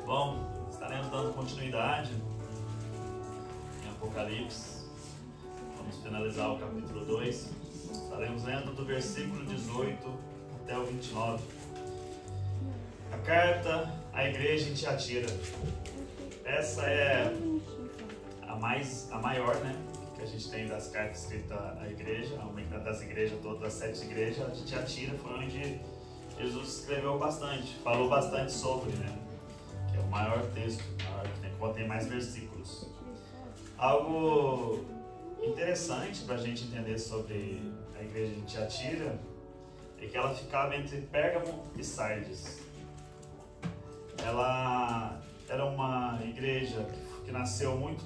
Bom, estaremos dando continuidade em Apocalipse. Vamos finalizar o capítulo 2. Estaremos lendo do versículo 18 até o 29. A carta à igreja em Tiatira. Essa é a maior, né, que a gente tem das cartas escritas à igreja, uma das igrejas todas, das 7 igrejas. A de Tiatira foi onde Jesus escreveu bastante, falou bastante sobre, né? Que é o maior texto, que contém mais versículos. Algo interessante para a gente entender sobre a igreja de Tiatira é que ela ficava entre Pérgamo e Sardes. Ela era uma igreja que nasceu muito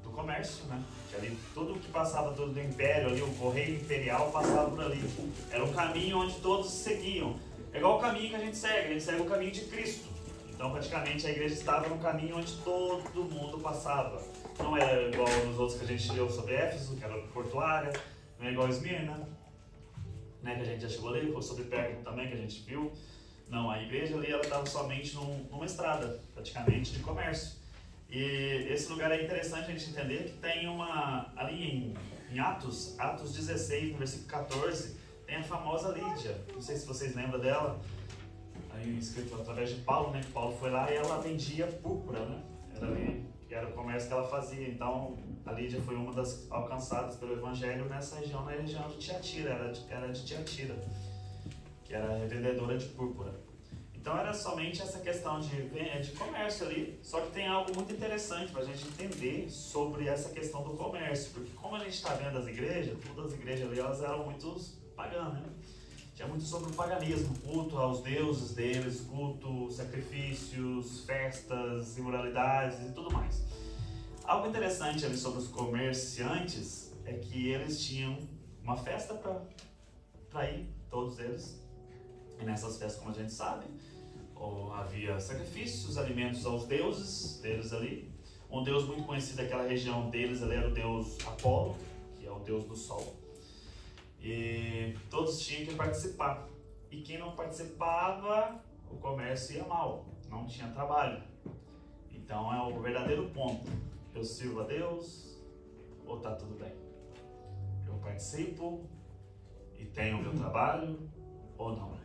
do comércio, né? Que ali tudo que passava do império, ali, o correio imperial passava por ali. Era um caminho onde todos seguiam. É igual o caminho que a gente segue o caminho de Cristo. Então, praticamente, a igreja estava no caminho onde todo mundo passava. Não era igual nos outros que a gente viu sobre Éfeso, que era portuária, não é igual Esmirna, né, que a gente já chegou ali, foi sobre Pérgamo também, que a gente viu. Não, a igreja ali, ela estava somente numa estrada, praticamente, de comércio. E esse lugar é interessante a gente entender que tem ali em Atos 16, no versículo 14, tem a famosa Lídia. Não sei se vocês lembram dela. Aí escrito através de Paulo, né? Que Paulo foi lá e ela vendia púrpura, né? Era o comércio que ela fazia. Então a Lídia foi uma das alcançadas pelo evangelho nessa região, na região de Tiatira. Era de Tiatira, que era revendedora de púrpura. Então era somente essa questão de comércio ali. Só que tem algo muito interessante para a gente entender sobre essa questão do comércio, porque como a gente está vendo as igrejas, todas as igrejas ali, elas eram muito pagãs, né? Tinha muito sobre o paganismo, culto aos deuses deles, culto, sacrifícios, festas, imoralidades e tudo mais. Algo interessante ali sobre os comerciantes é que eles tinham uma festa para ir, todos eles. E nessas festas, como a gente sabe, havia sacrifícios, alimentos aos deuses deles ali. Um deus muito conhecido daquela região deles ali era o deus Apolo, que é o deus do sol. E todos tinham que participar. E quem não participava, o comércio ia mal, não tinha trabalho. Então é o verdadeiro ponto. Eu sirvo a Deus ou está tudo bem? Eu participo e tenho o meu trabalho ou não?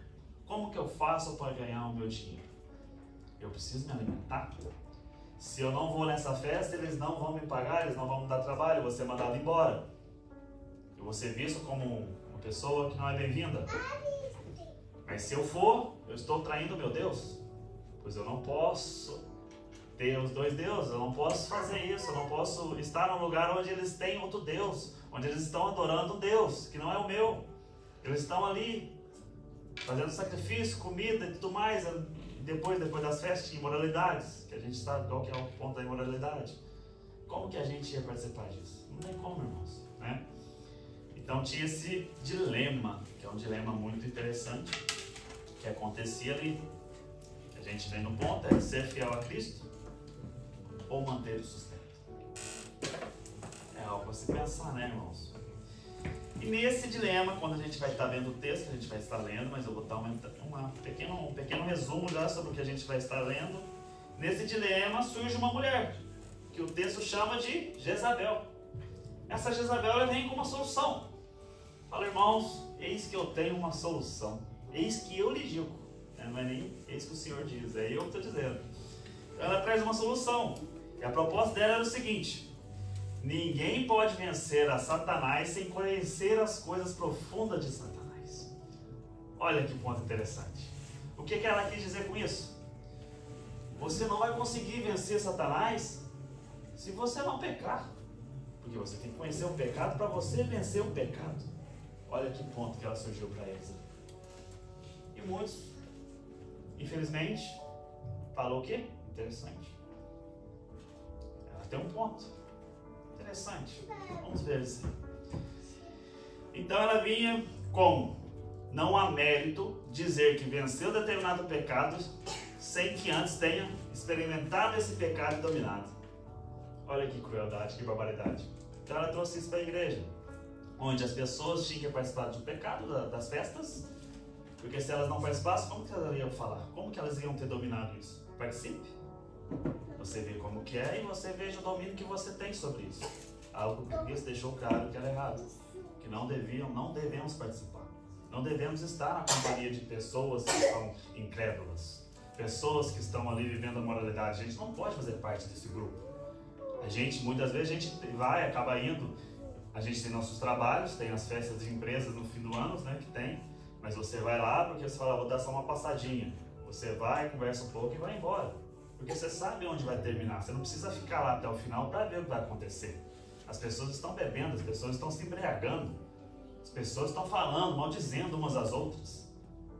Como que eu faço para ganhar o meu dinheiro? Eu preciso me alimentar? Se eu não vou nessa festa, eles não vão me pagar, eles não vão me dar trabalho, eu vou ser mandado embora. Eu vou ser visto como uma pessoa que não é bem-vinda. Mas se eu for, eu estou traindo o meu Deus. Pois eu não posso ter os dois deuses, eu não posso fazer isso, eu não posso estar num lugar onde eles têm outro Deus, onde eles estão adorando um Deus que não é o meu. Eles estão ali fazendo sacrifício, comida e tudo mais. Depois das festas, imoralidades, que a gente sabe qual que é o ponto da imoralidade. Como que a gente ia participar disso? Não tem como, irmãos, né? Então tinha esse dilema, que é um dilema muito interessante, que acontecia ali. Que a gente vem no ponto, é ser fiel a Cristo ou manter o sustento. É algo a se pensar, né, irmãos? E nesse dilema, quando a gente vai estar vendo o texto, a gente vai estar lendo, mas eu vou dar um pequeno resumo já sobre o que a gente vai estar lendo. Nesse dilema surge uma mulher, que o texto chama de Jezabel. Essa Jezabel, ela vem com uma solução. Fala, irmãos, eis que eu tenho uma solução. Eis que eu lhe digo. Não é nem eis que o Senhor diz, é eu que estou dizendo. Ela traz uma solução. E a proposta dela era o seguinte: ninguém pode vencer a Satanás sem conhecer as coisas profundas de Satanás. Olha que ponto interessante. O que ela quis dizer com isso? Você não vai conseguir vencer Satanás se você não pecar. Porque você tem que conhecer o pecado para você vencer o pecado. Olha que ponto que ela surgiu para eles. E muitos, infelizmente, falou o quê? Interessante. Ela tem um ponto. Interessante. Vamos ver assim. Então ela vinha como? Não há mérito dizer que venceu determinado pecado sem que antes tenha experimentado esse pecado e dominado. Olha que crueldade, que barbaridade. Então ela trouxe isso para a igreja, onde as pessoas tinham que participar do pecado, das festas, porque se elas não participassem, como que elas iam falar? Como que elas iam ter dominado isso? Participe Você vê como que é e você veja o domínio que você tem sobre isso. Algo que Cristo deixou claro que era errado. Que não devemos participar. Não devemos estar na companhia de pessoas que são incrédulas. Pessoas que estão ali vivendo a moralidade. A gente não pode fazer parte desse grupo. Muitas vezes a gente acaba indo. A gente tem nossos trabalhos, tem as festas de empresas no fim do ano, né, que tem. Mas você vai lá porque você fala, vou dar só uma passadinha. Você vai, conversa um pouco e vai embora. Porque você sabe onde vai terminar. Você não precisa ficar lá até o final para ver o que vai acontecer. As pessoas estão bebendo, as pessoas estão se embriagando. As pessoas estão falando, maldizendo umas às outras.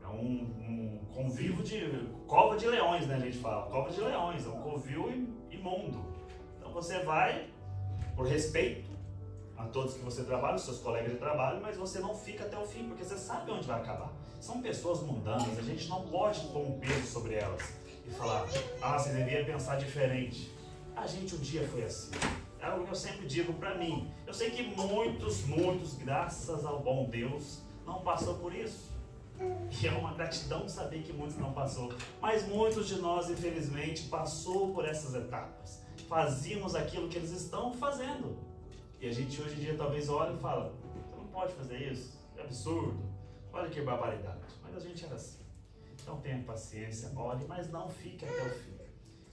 É um convívio de... cova de leões, né, a gente fala. Cova de leões, é um covil imundo. Então você vai, por respeito a todos que você trabalha, os seus colegas de trabalho, mas você não fica até o fim, porque você sabe onde vai acabar. São pessoas mundanas, a gente não pode pôr um peso sobre elas e falar, você devia pensar diferente. A gente um dia foi assim. É algo que eu sempre digo pra mim. Eu sei que muitos, graças ao bom Deus, não passou por isso. E é uma gratidão saber que muitos não passou. Mas muitos de nós, infelizmente, passou por essas etapas. Fazíamos aquilo que eles estão fazendo. E a gente hoje em dia talvez olha e fala, você não pode fazer isso, é absurdo, olha que barbaridade. Mas a gente era assim. Então tenha paciência, ore, mas não fique até o fim.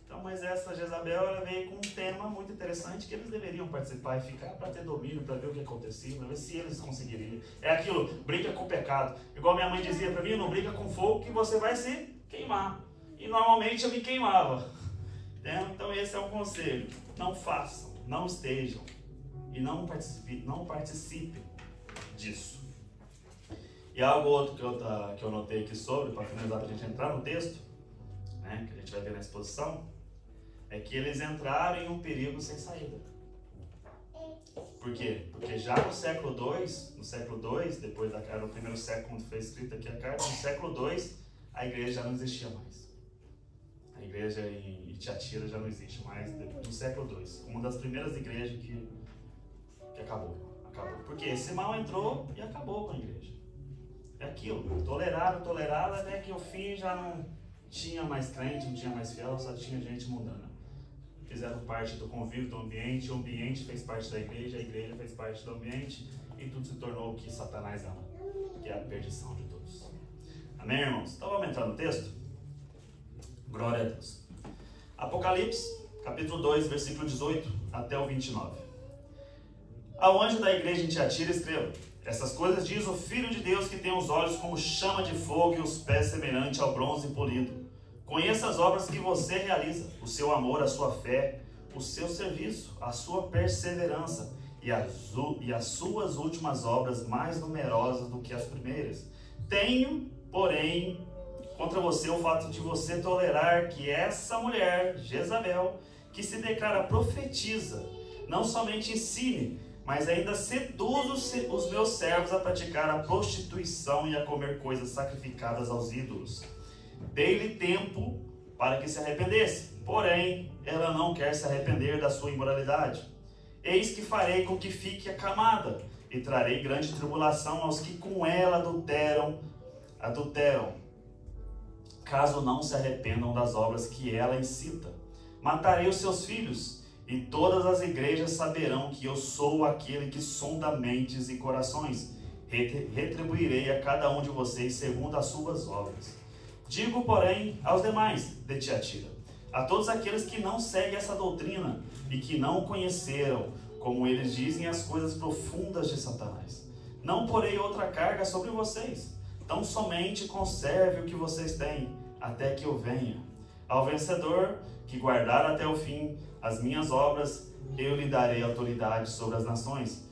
Então, mas essa Jezabel, ela veio com um tema muito interessante que eles deveriam participar e ficar para ter domínio, para ver o que acontecia, para ver se eles conseguiriam. É aquilo, brinca com o pecado. Igual minha mãe dizia para mim, não brinca com fogo que você vai se queimar. E normalmente eu me queimava. Então esse é o conselho. Não façam, não estejam e não participem disso. E algo outro que eu notei aqui sobre, para finalizar, para a gente entrar no texto, né, que a gente vai ver na exposição, é que eles entraram em um perigo sem saída. Por quê? Porque já no século II, depois era no primeiro século quando foi escrita aqui a carta, no século II a igreja já não existia mais. A igreja em Tiatira já não existe mais, no século II. Uma das primeiras igrejas que acabou. Porque esse mal entrou e acabou com a igreja. É aquilo, toleraram, até que o fim já não tinha mais crente, não tinha mais fiel, só tinha gente mundana. Fizeram parte do convívio do ambiente, o ambiente fez parte da igreja, a igreja fez parte do ambiente e tudo se tornou o que Satanás ama, que é a perdição de todos. Amém, irmãos? Então vamos entrar no texto? Glória a Deus. Apocalipse, capítulo 2, versículo 18 até o 29. Ao anjo da igreja em Tiatira escreva: essas coisas diz o Filho de Deus, que tem os olhos como chama de fogo e os pés semelhante ao bronze polido. Conheça as obras que você realiza, o seu amor, a sua fé, o seu serviço, a sua perseverança e as suas últimas obras mais numerosas do que as primeiras. Tenho, porém, contra você o fato de você tolerar que essa mulher, Jezabel, que se declara profetiza, não somente ensine, mas ainda seduz os meus servos a praticar a prostituição e a comer coisas sacrificadas aos ídolos. Dei-lhe tempo para que se arrependesse, porém ela não quer se arrepender da sua imoralidade. Eis que farei com que fique acamada, e trarei grande tribulação aos que com ela adulteram, caso não se arrependam das obras que ela incita. Matarei os seus filhos, e todas as igrejas saberão que eu sou aquele que sonda mentes e corações. Retribuirei a cada um de vocês segundo as suas obras. Digo, porém, aos demais de Tiatira, a todos aqueles que não seguem essa doutrina e que não conheceram, como eles dizem, as coisas profundas de Satanás: não porei outra carga sobre vocês, tão somente conserve o que vocês têm, até que eu venha. Ao vencedor, que guardar até o fim as minhas obras, eu lhe darei autoridade sobre as nações,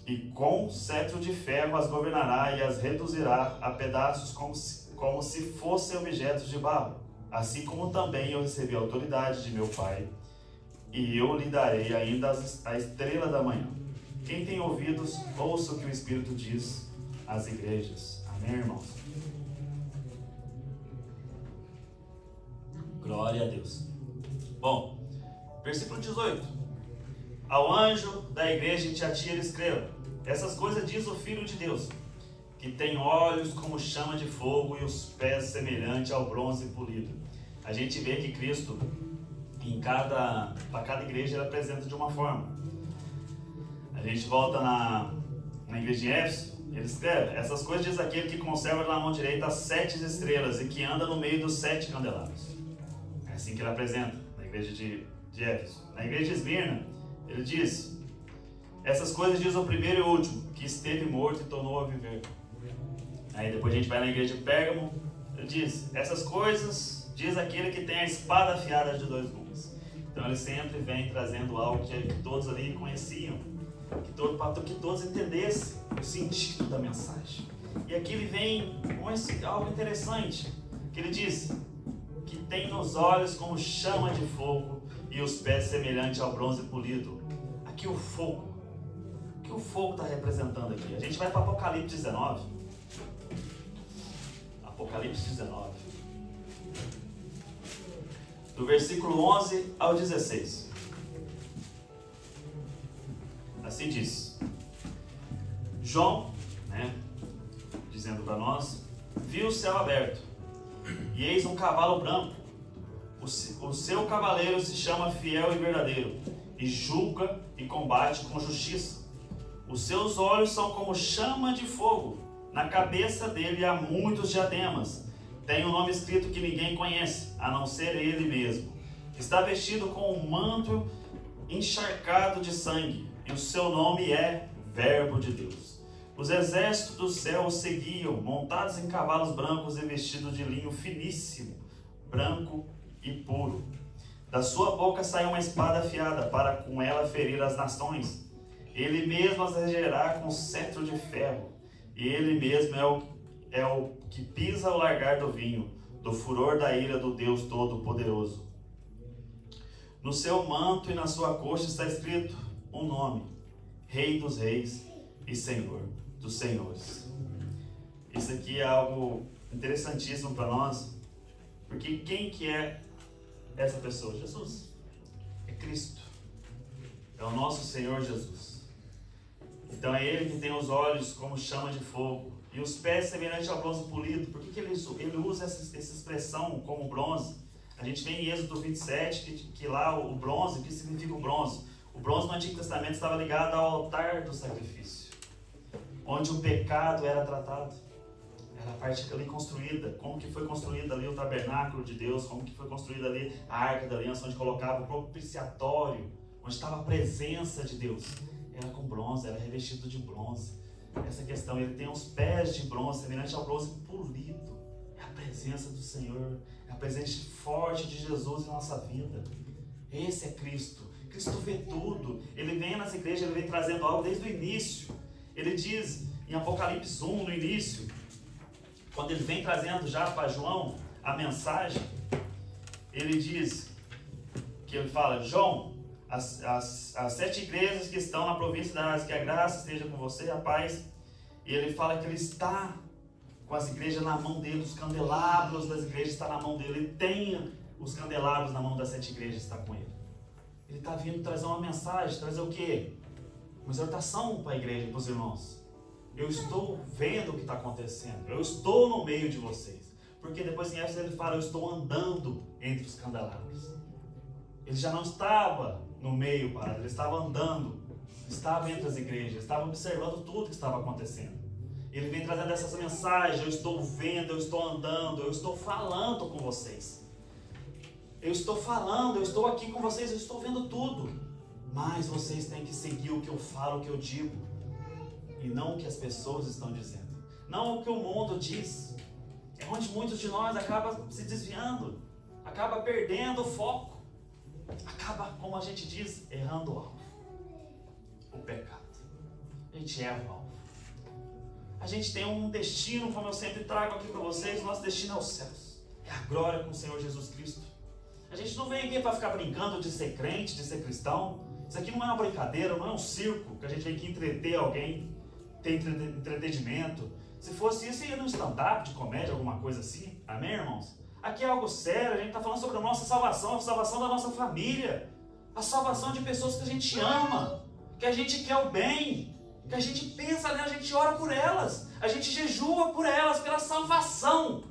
e com cetro de ferro as governará e as reduzirá a pedaços como se fossem objetos de barro. Assim como também eu recebi a autoridade de meu Pai, e eu lhe darei ainda a estrela da manhã. Quem tem ouvidos, ouça o que o Espírito diz às igrejas. Amém, irmãos? Glória a Deus. Bom, versículo 18. Ao anjo da igreja em Tiatira escreva: essas coisas diz o Filho de Deus, que tem olhos como chama de fogo e os pés semelhante ao bronze polido. a gente vê que Cristo, para cada igreja, ele apresenta de uma forma. A gente volta na igreja de Éfeso, ele escreve: essas coisas diz aquele que conserva na mão direita as 7 estrelas e que anda no meio dos 7 candelabros. É assim que ele apresenta na igreja de Éfeso. Na igreja de Esmirna, ele diz: essas coisas diz o primeiro e o último, que esteve morto e tornou a viver. Aí depois a gente vai na igreja de Pérgamo, ele diz: essas coisas diz aquele que tem a espada afiada de 2 gumes. Então ele sempre vem trazendo algo que todos ali conheciam, para que todos entendessem o sentido da mensagem. E aqui ele vem com algo interessante, que ele diz que tem nos olhos como chama de fogo e os pés semelhantes ao bronze polido. Aqui o fogo. O que o fogo está representando aqui? A gente vai para Apocalipse 19. Apocalipse 19. Do versículo 11 ao 16. Assim diz: João, dizendo para nós, viu o céu aberto, e eis um cavalo branco. O seu cavaleiro se chama Fiel e Verdadeiro, e julga e combate com justiça. Os seus olhos são como chama de fogo. Na cabeça dele há muitos diademas. Tem um nome escrito que ninguém conhece, a não ser ele mesmo. Está vestido com um manto encharcado de sangue, e o seu nome é Verbo de Deus. Os exércitos do céu o seguiam, montados em cavalos brancos e vestidos de linho finíssimo, branco e puro. Da sua boca saiu uma espada afiada, para com ela ferir as nações. Ele mesmo as regerá com cetro de ferro, e ele mesmo é o que pisa o largar do vinho, do furor da ira do Deus Todo-Poderoso. No seu manto e na sua coxa está escrito um nome: Rei dos Reis e Senhor dos Senhores. Isso aqui é algo interessantíssimo para nós, porque quem que é essa pessoa? Jesus. É Cristo. É o nosso Senhor Jesus. Então é Ele que tem os olhos como chama de fogo e os pés semelhantes ao bronze polido. Por que ele usa essa expressão como bronze? A gente vê em Êxodo 27 que lá o bronze, o que significa o bronze? O bronze no Antigo Testamento estava ligado ao altar do sacrifício, onde o pecado era tratado. Era a parte ali construída, como que foi construído ali o tabernáculo de Deus, como que foi construída ali a Arca da Aliança, onde colocava o propiciatório, onde estava a presença de Deus. Era com bronze, era revestido de bronze. Essa questão, ele tem os pés de bronze, semelhante ao bronze polido. É a presença do Senhor, é a presença forte de Jesus em nossa vida. Esse é Cristo. Cristo vê tudo. Ele vem nas igrejas, ele vem trazendo algo desde o início. Ele diz em Apocalipse 1, no início, quando ele vem trazendo já para João a mensagem, ele diz, que ele fala: João, as 7 igrejas que estão na província da Ásia, que a graça esteja com você, a paz. E ele fala que ele está com as igrejas na mão dele, os candelabros das igrejas estão na mão dele. Ele tem os candelabros na mão das 7 igrejas, está com ele. Ele está vindo trazer uma mensagem, trazer o quê? Uma exortação para a igreja, para os irmãos. Eu estou vendo o que está acontecendo, eu estou no meio de vocês. Porque depois em Éfeso ele fala: eu estou andando entre os candelabros. Ele já não estava no meio parado, ele estava andando, estava entre as igrejas, estava observando tudo que estava acontecendo. Ele vem trazendo essas mensagens: eu estou vendo, eu estou andando, eu estou falando com vocês. Eu estou falando, eu estou aqui com vocês, eu estou vendo tudo. Mas vocês têm que seguir o que eu falo, o que eu digo, e não o que as pessoas estão dizendo, não o que o mundo diz. É onde muitos de nós acabam se desviando, acaba perdendo o foco, acaba, como a gente diz, errando o alvo. O pecado. A gente erra o alvo. A gente tem um destino, como eu sempre trago aqui para vocês: nosso destino é os céus, é a glória com o Senhor Jesus Cristo. A gente não vem aqui para ficar brincando de ser crente, de ser cristão. Isso aqui não é uma brincadeira, não é um circo que a gente vem aqui entreter alguém, ter entretenimento. Se fosse isso, ia num stand-up de comédia, alguma coisa assim. Amém, irmãos? Aqui é algo sério, a gente está falando sobre a nossa salvação, a salvação da nossa família, a salvação de pessoas que a gente ama, que a gente quer o bem, que a gente pensa nelas, a gente ora por elas, a gente jejua por elas, pela salvação.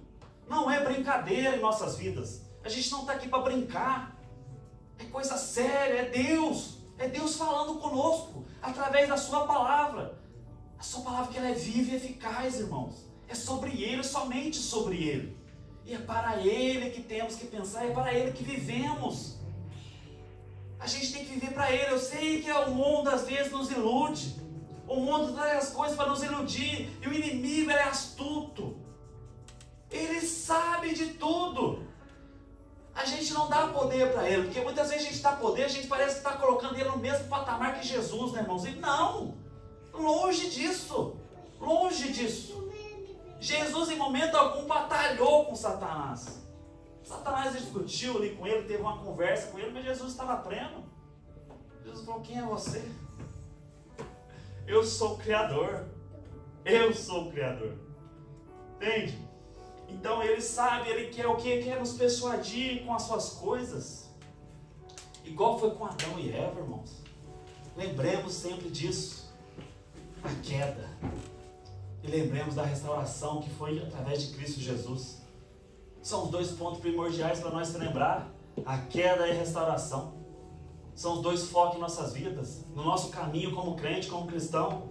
Não é brincadeira em nossas vidas. A gente não está aqui para brincar. É coisa séria, é Deus. É Deus falando conosco, através da sua palavra. A sua palavra que ela é viva e eficaz, irmãos. É sobre Ele, somente sobre Ele. E é para Ele que temos que pensar, é para Ele que vivemos. A gente tem que viver para Ele. Eu sei que o mundo às vezes nos ilude. O mundo traz as coisas para nos iludir. E o inimigo ele é astuto. Ele sabe de tudo. A gente não dá poder para Ele. Porque muitas vezes a gente dá poder, a gente parece que está colocando Ele no mesmo patamar que Jesus, né, irmãos? E não! Longe disso. Longe disso. Jesus em momento algum batalhou com Satanás. Satanás discutiu ali com ele, teve uma conversa com ele, mas Jesus estava pleno. Jesus falou: quem é você? Eu sou o Criador. Eu sou o Criador. Entende? Então ele sabe, ele quer o quê? Quer nos persuadir com as suas coisas. Igual foi com Adão e Eva, irmãos. Lembremos sempre disso. A queda. E lembremos da restauração que foi através de Cristo Jesus. São os dois pontos primordiais para nós se lembrar. A queda e a restauração. São os dois focos em nossas vidas. No nosso caminho como crente, como cristão.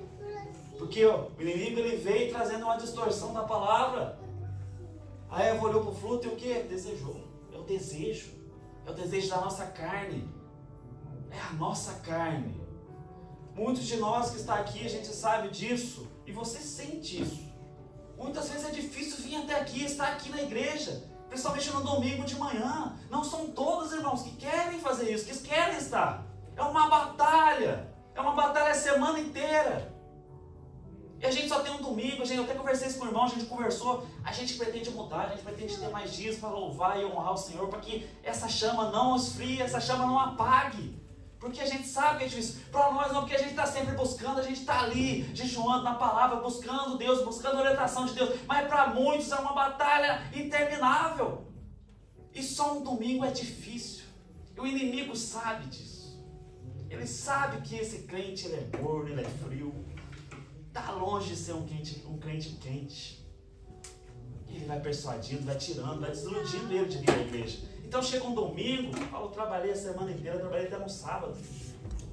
Porque o inimigo ele veio trazendo uma distorção da palavra. A Eva olhou para o fruto e o que? Desejou. É o desejo. É o desejo da nossa carne. É a nossa carne. Muitos de nós que está aqui, a gente sabe disso. E você sente isso. Muitas vezes é difícil vir até aqui, estar aqui na igreja. Principalmente no domingo de manhã. Não são todos, irmãos, que querem fazer isso, que querem estar. É uma batalha. É uma batalha a semana inteira. E a gente só tem um domingo. Eu até conversei isso com o irmão, a gente conversou. A gente pretende mudar, a gente pretende ter mais dias para louvar e honrar o Senhor, para que essa chama não esfrie, essa chama não apague. Porque a gente sabe que é difícil. Para nós não, porque a gente está sempre buscando, a gente está ali, jejuando na palavra, buscando Deus, buscando a orientação de Deus. Mas para muitos é uma batalha interminável. E só um domingo é difícil. E o inimigo sabe disso. Ele sabe que esse crente ele é morno, ele é frio. Está longe de ser um crente quente. E ele vai persuadindo, vai tirando, vai desiludindo ele de vir à igreja. Então chega um domingo, eu trabalhei a semana inteira, trabalhei até no sábado.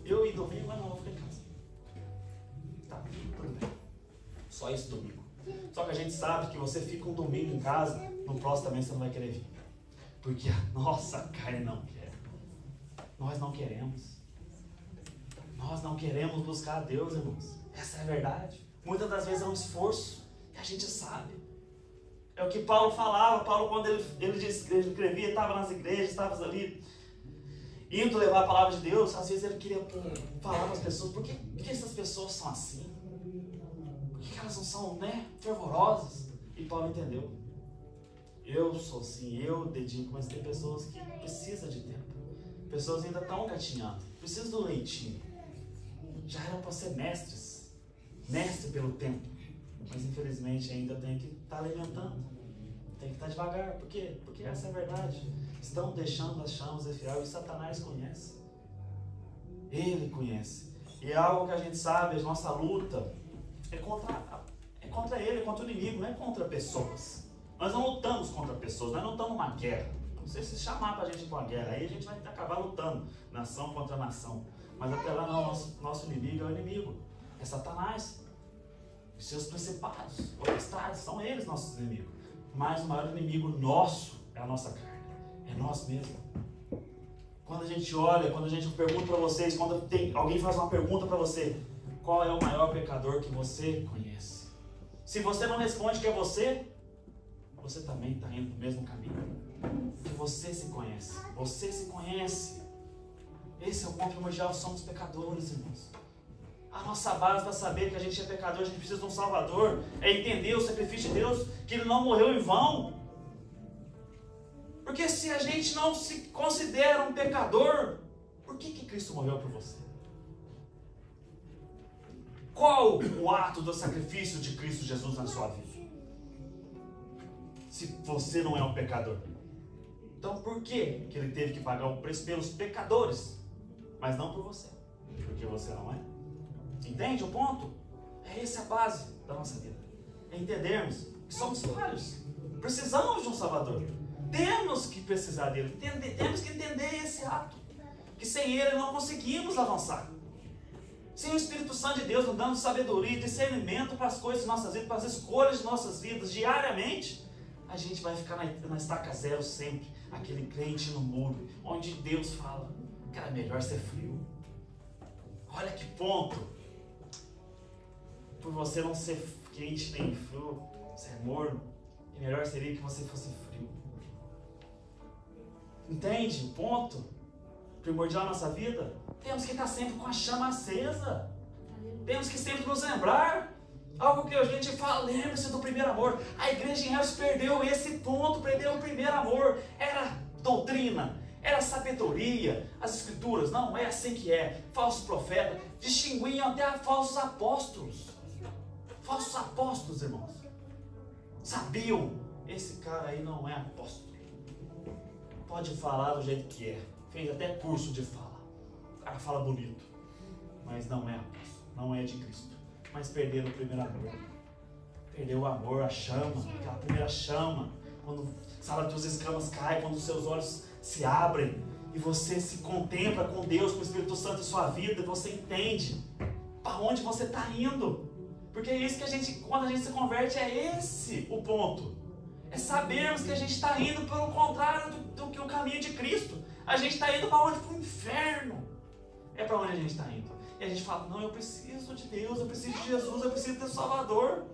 Eu e domingo, mas não, vou ficar em casa. Tá, tudo bem. Só esse domingo. Só que a gente sabe que você fica um domingo em casa, no próximo também você não vai querer vir. Porque a nossa carne não quer. Nós não queremos. Nós não queremos buscar a Deus, irmãos. Essa é a verdade. Muitas das vezes é um esforço. E a gente sabe. É o que Paulo falava. Paulo, quando ele escrevia, estava nas igrejas, estava ali indo levar a palavra de Deus. Às vezes ele queria falar para as pessoas: por que essas pessoas são assim? Por que elas não são, fervorosas? E Paulo entendeu. Eu sou assim, eu dedico, mas tem pessoas que precisam de tempo. Pessoas ainda estão gatinhando, precisam do leitinho. Já eram para ser mestre pelo tempo. Mas infelizmente ainda tem que estar alimentando. Tem que estar devagar. Por quê? Porque essa é a verdade. Estão deixando as chamas esfriar e Satanás conhece. Ele conhece. E é algo que a gente sabe, a nossa luta é contra ele, é contra o inimigo, não é contra pessoas. Nós não lutamos contra pessoas, nós não estamos numa guerra. Não sei se chamar para a gente ir para uma guerra, aí a gente vai acabar lutando, nação contra nação. Mas até lá não, nosso inimigo é o inimigo. É Satanás. Os seus principados, potestades, são eles nossos inimigos. Mas o maior inimigo nosso é a nossa carne. É nós mesmos. Quando a gente olha, quando a gente pergunta para vocês, quando alguém faz uma pergunta para você: qual é o maior pecador que você conhece? Se você não responde que é você também está indo no mesmo caminho. Porque você se conhece. Você se conhece. Esse é o ponto primordial. Somos pecadores, irmãos. A nossa base para saber que a gente é pecador, a gente precisa de um Salvador, é entender o sacrifício de Deus, que Ele não morreu em vão. Porque se a gente não se considera um pecador, por que Cristo morreu por você? Qual o ato do sacrifício de Cristo Jesus na sua vida? Se você não é um pecador. Então por que Ele teve que pagar o preço pelos pecadores, mas não por você? Porque você não é. Entende o ponto? Essa é a base da nossa vida. É entendermos que somos falhos. Precisamos de um Salvador. temos que precisar dele, temos que entender esse ato, que sem ele não conseguimos avançar. Sem o Espírito Santo de Deus nos dando sabedoria e discernimento para as coisas de nossas vidas, para as escolhas de nossas vidas diariamente, a gente vai ficar na estaca zero sempre, aquele crente no muro, onde Deus fala que era melhor ser frio. Olha que ponto! Por você não ser quente nem frio, ser morno, e melhor seria que você fosse frio. Entende o ponto primordial da nossa vida? Temos que estar sempre com a chama acesa. Temos que sempre nos lembrar. Algo que a gente fala, lembre-se do primeiro amor. A igreja em Éfeso perdeu esse ponto, perdeu o primeiro amor. Era doutrina, era sabedoria, as escrituras, não é assim que é. Falsos profetas, distinguiam até falsos apóstolos. Falsos apóstolos, irmãos. Sabiam, esse cara aí não é apóstolo. Pode falar do jeito que é. Fez até curso de fala. O cara fala bonito, mas não é apóstolo, não é de Cristo. Mas perderam o primeiro amor. Perdeu o amor, a chama, aquela primeira chama. Quando, sabe, as tuas escamas caem, quando os seus olhos se abrem e você se contempla com Deus, com o Espírito Santo em sua vida, você entende para onde você está indo. Porque é isso que a gente, quando a gente se converte, é esse o ponto. É sabermos que a gente está indo pelo contrário do que o caminho de Cristo. A gente está indo para onde? Para o inferno. É para onde a gente está indo. E a gente fala, não, eu preciso de Deus, eu preciso de Jesus, eu preciso do Salvador.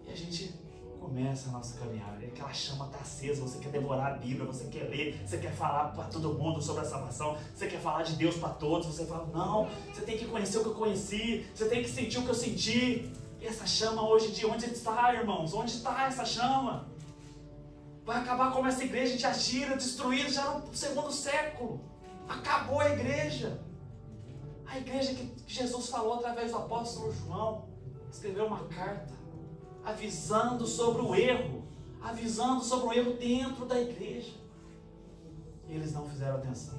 E a gente começa a nossa caminhada. E aquela chama está acesa, você quer devorar a Bíblia, você quer ler, você quer falar para todo mundo sobre a salvação, você quer falar de Deus para todos. Você fala, não, você tem que conhecer o que eu conheci, você tem que sentir o que eu senti. E essa chama hoje, de onde está, irmãos? Onde está essa chama? Vai acabar como essa igreja de Atira, destruída já no segundo século. Acabou a igreja. A igreja que Jesus falou através do apóstolo João, escreveu uma carta avisando sobre o erro, dentro da igreja. E eles não fizeram atenção.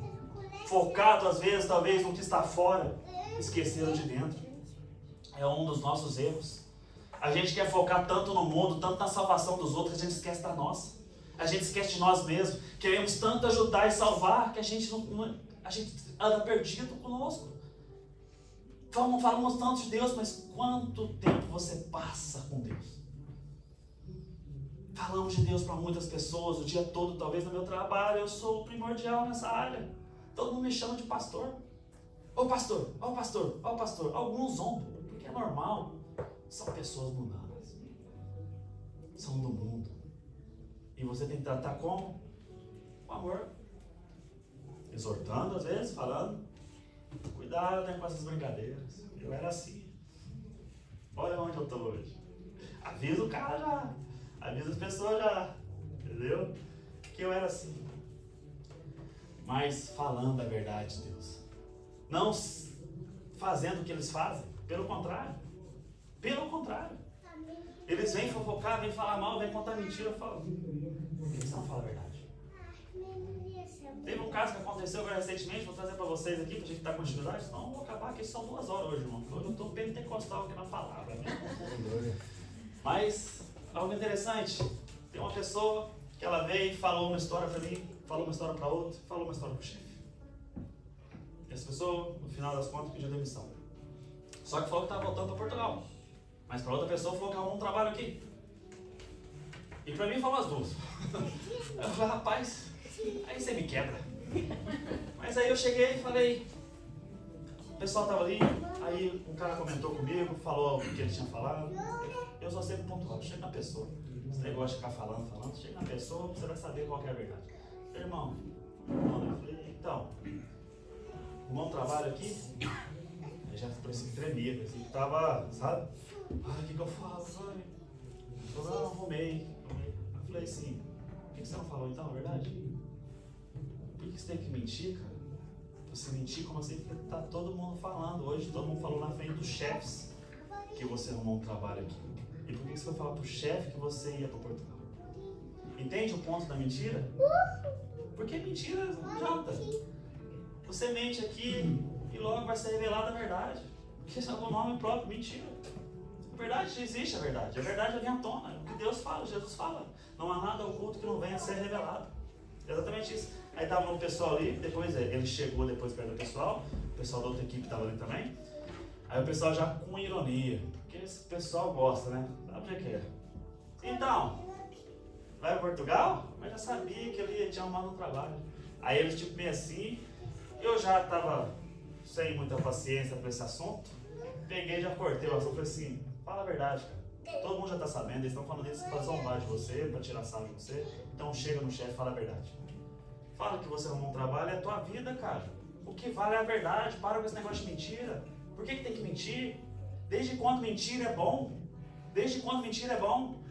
Focado às vezes, talvez, no que está fora, esqueceram de dentro. É um dos nossos erros. A gente quer focar tanto no mundo, tanto na salvação dos outros, que a gente esquece da nossa. A gente esquece de nós mesmos. Queremos tanto ajudar e salvar que a gente anda perdido conosco. Falamos tanto de Deus, mas quanto tempo você passa com Deus? Falamos de Deus para muitas pessoas o dia todo, talvez no meu trabalho eu sou o primordial nessa área. Todo mundo me chama de pastor. Ô pastor, ó pastor, ó pastor. Alguns zombam, porque é normal. São pessoas mundanas. São do mundo. E você tem que tratar como? Com amor. Exortando às vezes, falando. Cuidado, né, com essas brincadeiras. Eu era assim. Olha onde eu estou hoje. Avisa o cara já. Avisa as pessoas já. Entendeu? Que eu era assim. Mas falando a verdade de Deus. Não fazendo o que eles fazem. Pelo contrário. Pelo contrário. Eles vêm fofocar, vêm falar mal, vêm contar mentira. Eu falo. Eles não falam a verdade. Teve um caso que aconteceu agora recentemente, vou trazer para vocês aqui, para a gente dar continuidade, senão vou acabar aqui, são 2 horas hoje, irmão. Hoje eu estou pentecostal aqui na palavra, né? Mas, algo interessante, tem uma pessoa que ela veio e falou uma história para mim, falou uma história para outra, falou uma história para o chefe. E essa pessoa, no final das contas, pediu demissão. Só que falou que estava voltando para Portugal. Mas para outra pessoa falou que arrumou um trabalho aqui. E para mim falou as duas. Eu falei, rapaz, aí você me quebra. Mas aí eu cheguei e falei, o pessoal estava ali, aí um cara comentou comigo, falou o que ele tinha falado. Eu só sempre pontual, chega na pessoa. Esse negócio de ficar falando, chega na pessoa, você vai saber qual que é a verdade. Eu falei, irmão, eu falei, então, arrumou um trabalho aqui, aí já parecia que tremia, assim, que tava, sabe? Ai, o que eu falo? Ele falou, não, arrumei. Eu falei assim, por que você não falou então, a verdade? Por que você tem que mentir, cara? Você mentir como assim? Porque tá todo mundo falando. Hoje todo mundo falou na frente dos chefes que você arrumou um trabalho aqui. E por que você foi falar pro chefe que você ia para Portugal? Entende o ponto da mentira? Porque mentira não adianta. Você mente aqui e logo vai ser revelada a verdade. Porque esse é o nome próprio, mentira. A verdade existe, a verdade. A verdade já vem à tona. que Deus fala, Jesus fala. Não há nada oculto que não venha a ser revelado. Exatamente isso. Aí estava o pessoal ali, depois ele chegou depois perto do pessoal, o pessoal da outra equipe estava ali também. Aí o pessoal já com ironia, porque esse pessoal gosta, né? Sabe o que é? Então, vai para Portugal? Mas já sabia que ele tinha arrumado um trabalho. Aí eles tipo meio assim, eu já estava sem muita paciência para esse assunto, peguei e já cortei o assunto, falei assim, fala a verdade, cara. Todo mundo já está sabendo, eles estão falando isso para zombar de você, para tirar sarro de você, então chega no chefe e fala a verdade. Fala que você arrumou um trabalho, é a tua vida, cara. O que vale é a verdade, para com esse negócio de mentira. Por que tem que mentir? Desde quando mentira é bom? Desde quando mentira é bom?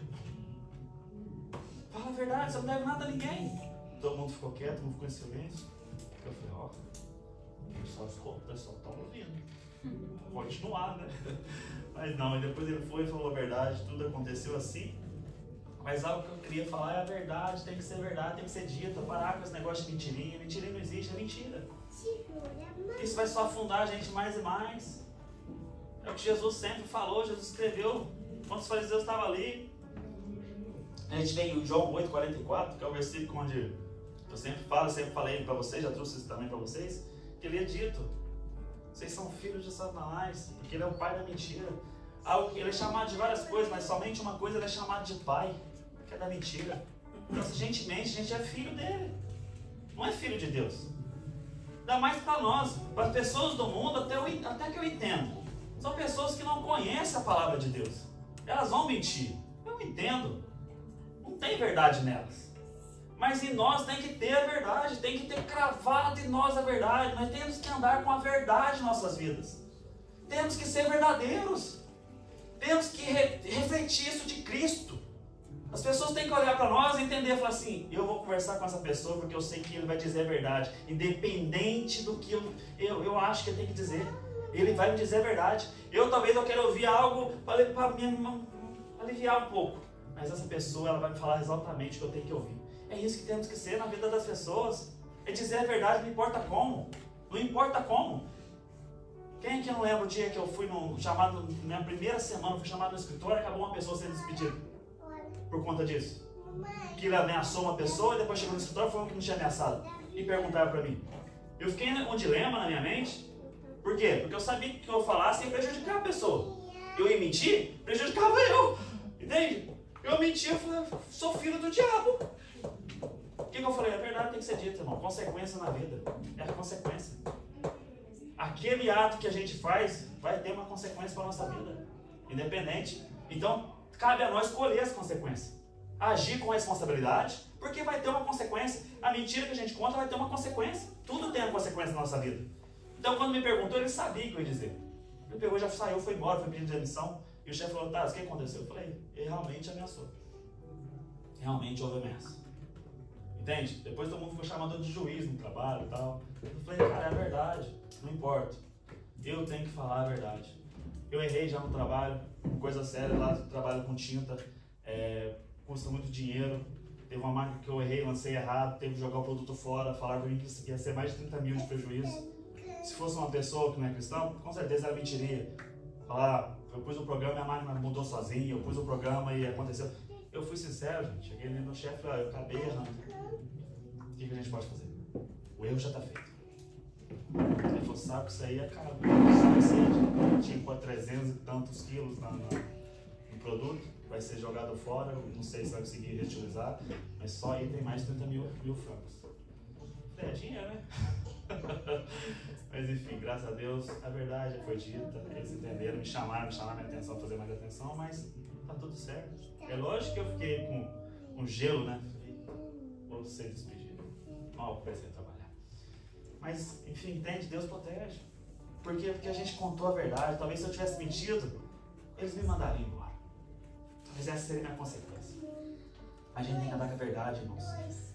Fala a verdade, você não deve nada a ninguém. Todo mundo ficou quieto, todo mundo ficou em silêncio. Eu falei, ó, o pessoal está ouvindo. Continuar, né? Mas não, e depois ele foi e falou a verdade, tudo aconteceu assim. Mas algo que eu queria falar é a verdade, tem que ser verdade, tem que ser dita, parar com esse negócio de mentirinha. Mentirinha não existe, é mentira. Isso vai só afundar a gente mais e mais. É o que Jesus sempre falou, Jesus escreveu, quando os fariseus estavam ali. A gente tem o João 8,44, que é o versículo onde eu sempre falo, sempre falei para vocês, já trouxe isso também para vocês, que ele é dito, vocês são filhos de Satanás, porque ele é o pai da mentira. Ele é chamado de várias coisas, mas somente uma coisa ele é chamado de pai, que é da mentira. Então se a gente mente, a gente é filho dele, não é filho de Deus. Ainda mais para nós, para as pessoas do mundo, até que eu entendo. São pessoas que não conhecem a palavra de Deus. Elas vão mentir. Eu entendo. Não tem verdade nelas. Mas em nós tem que ter a verdade. Tem que ter cravado em nós a verdade. Nós temos que andar com a verdade em nossas vidas. Temos que ser verdadeiros. Temos que refletir isso de Cristo. As pessoas têm que olhar para nós e entender, falar assim, eu vou conversar com essa pessoa porque eu sei que ele vai dizer a verdade, independente do que eu acho que ele tem que dizer. Ele vai me dizer a verdade. Talvez eu queira ouvir algo para me aliviar um pouco, mas essa pessoa ela vai me falar exatamente o que eu tenho que ouvir. É isso que temos que ser na vida das pessoas. É dizer a verdade, não importa como. Não importa como. Quem é que não lembra o dia que eu fui chamado, na minha primeira semana, fui chamado no escritório e acabou uma pessoa sendo despedida? Por conta disso. Que ele ameaçou uma pessoa e depois chegou no escritório e falou que não tinha ameaçado. E perguntaram para mim. Eu fiquei um dilema na minha mente. Por quê? Porque eu sabia que o que eu falasse ia prejudicar a pessoa. Eu ia mentir, prejudicava eu. Entende? Eu mentia, eu falei, sou filho do diabo. O que eu falei? A verdade tem que ser dita, irmão. Consequência na vida. É a consequência. Aquele ato que a gente faz vai ter uma consequência para a nossa vida. Independente. Então, cabe a nós escolher as consequências. Agir com responsabilidade, porque vai ter uma consequência. A mentira que a gente conta vai ter uma consequência. Tudo tem uma consequência na nossa vida. Então, quando me perguntou, ele sabia o que eu ia dizer. Ele pegou, já saiu, foi embora, foi pedindo demissão. E o chefe falou, tá, o que aconteceu? Eu falei, ele realmente ameaçou. Realmente houve ameaça. Entende? Depois todo mundo ficou chamando de juiz no trabalho e tal. Eu falei, cara, é verdade. Não importa. Eu tenho que falar a verdade. Eu errei já no trabalho, coisa séria, lá trabalho com tinta, custa muito dinheiro. Teve uma máquina que eu errei, lancei errado, teve que jogar o produto fora, falaram para mim que ia ser mais de 30 mil de prejuízo. Se fosse uma pessoa que não é cristão, com certeza era mentiria. Falar, eu pus o programa e a máquina mudou sozinha, eu pus o programa e aconteceu. Eu fui sincero, gente. Cheguei ali no chefe e falei, eu acabei errando. O que a gente pode fazer? O erro já está feito. Ele falou, sabe que isso aí acaba. Sabe que você tinha 300 e tantos quilos no produto, vai ser jogado fora, eu não sei se vai conseguir reutilizar, mas só aí tem mais de 30 mil francos. É dinheiro, né? Mas enfim, graças a Deus, a verdade foi dita, eles entenderam, me chamaram minha atenção, fazer mais atenção, mas tá tudo certo. É lógico que eu fiquei com gelo, né? Vou ser despedido. Mal comecei a trabalhar. Mas, enfim, entende? Deus protege. Por quê? Porque a gente contou a verdade. Talvez se eu tivesse mentido, eles me mandariam embora. Talvez essa seria a minha consequência. A gente tem que andar com a verdade, irmãos.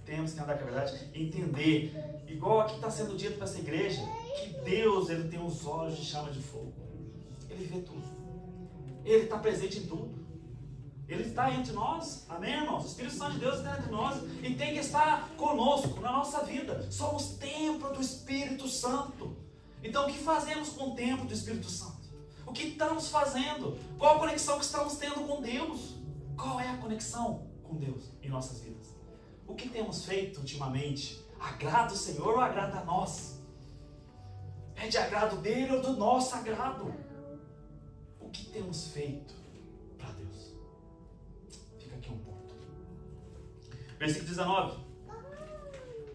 Temos que andar com a verdade e entender, igual aqui está sendo dito para essa igreja, que Deus ele tem os olhos de chama de fogo. Ele vê tudo. Ele está presente em tudo. Ele está entre nós. Amém, irmãos? O Espírito Santo de Deus está entre nós e tem que estar conosco na nossa vida. Somos templo do Espírito Santo. Então, o que fazemos com o templo do Espírito Santo? O que estamos fazendo? Qual a conexão que estamos tendo com Deus? Qual é a conexão com Deus em nossas vidas? O que temos feito ultimamente? Agrada o Senhor ou agrada a nós? É de agrado dele ou do nosso agrado? O que temos feito para Deus? Fica aqui um ponto. Versículo 19.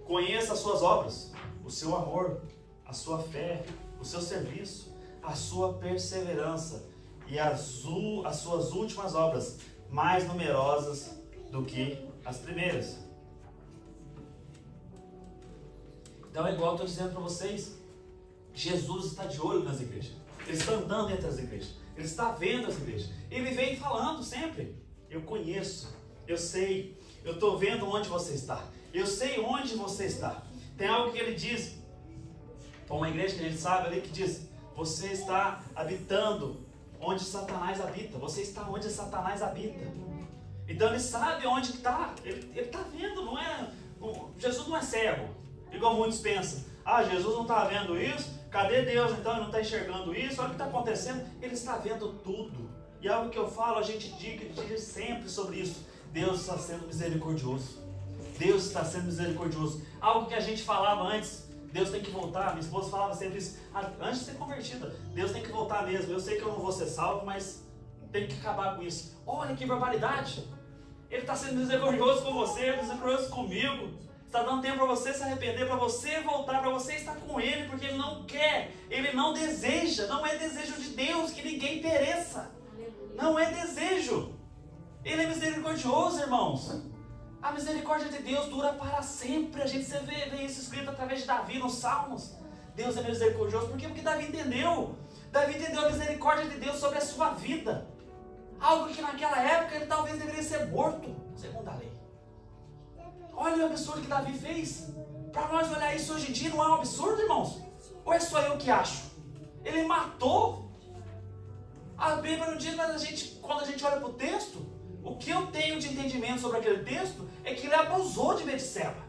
Conheça as suas obras, o seu amor, a sua fé, o seu serviço, a sua perseverança e as suas últimas obras, mais numerosas do que as primeiras. Então é igual eu estou dizendo para vocês, Jesus está de olho nas igrejas, Ele está andando entre as igrejas, Ele está vendo as igrejas, Ele vem falando sempre, eu conheço, eu sei, eu estou vendo onde você está, eu sei onde você está. Tem algo que Ele diz, para uma igreja que a gente sabe ali, que diz, você está habitando onde Satanás habita, você está onde Satanás habita. Então Ele sabe onde está, Ele está vendo, não é, Jesus não é cego, igual muitos pensam. Ah, Jesus não está vendo isso? Cadê Deus então? Ele não está enxergando isso? Olha o que está acontecendo. Ele está vendo tudo. E algo que eu falo, a gente diz sempre sobre isso. Deus está sendo misericordioso. Deus está sendo misericordioso. Algo que a gente falava antes, Deus tem que voltar. Minha esposa falava sempre isso. Antes de ser convertida, Deus tem que voltar mesmo. Eu sei que eu não vou ser salvo, mas tem que acabar com isso. Olha que barbaridade. Ele está sendo misericordioso com você, misericordioso comigo. Está dando tempo para você se arrepender, para você voltar, para você estar com Ele, porque Ele não quer, Ele não deseja, não é desejo de Deus que ninguém pereça. Não é desejo. Ele é misericordioso, irmãos. A misericórdia de Deus dura para sempre. A gente vê isso escrito através de Davi nos Salmos. Deus é misericordioso. Por quê? Porque Davi entendeu. Davi entendeu a misericórdia de Deus sobre a sua vida. Algo que naquela época ele talvez deveria ser morto, segundo a lei. Olha o absurdo que Davi fez. Para nós olhar isso hoje em dia não é um absurdo, irmãos? Ou é só eu que acho? Ele matou. A Bíblia não diz, mas quando a gente olha para o texto, o que eu tenho de entendimento sobre aquele texto é que ele abusou de Betseba.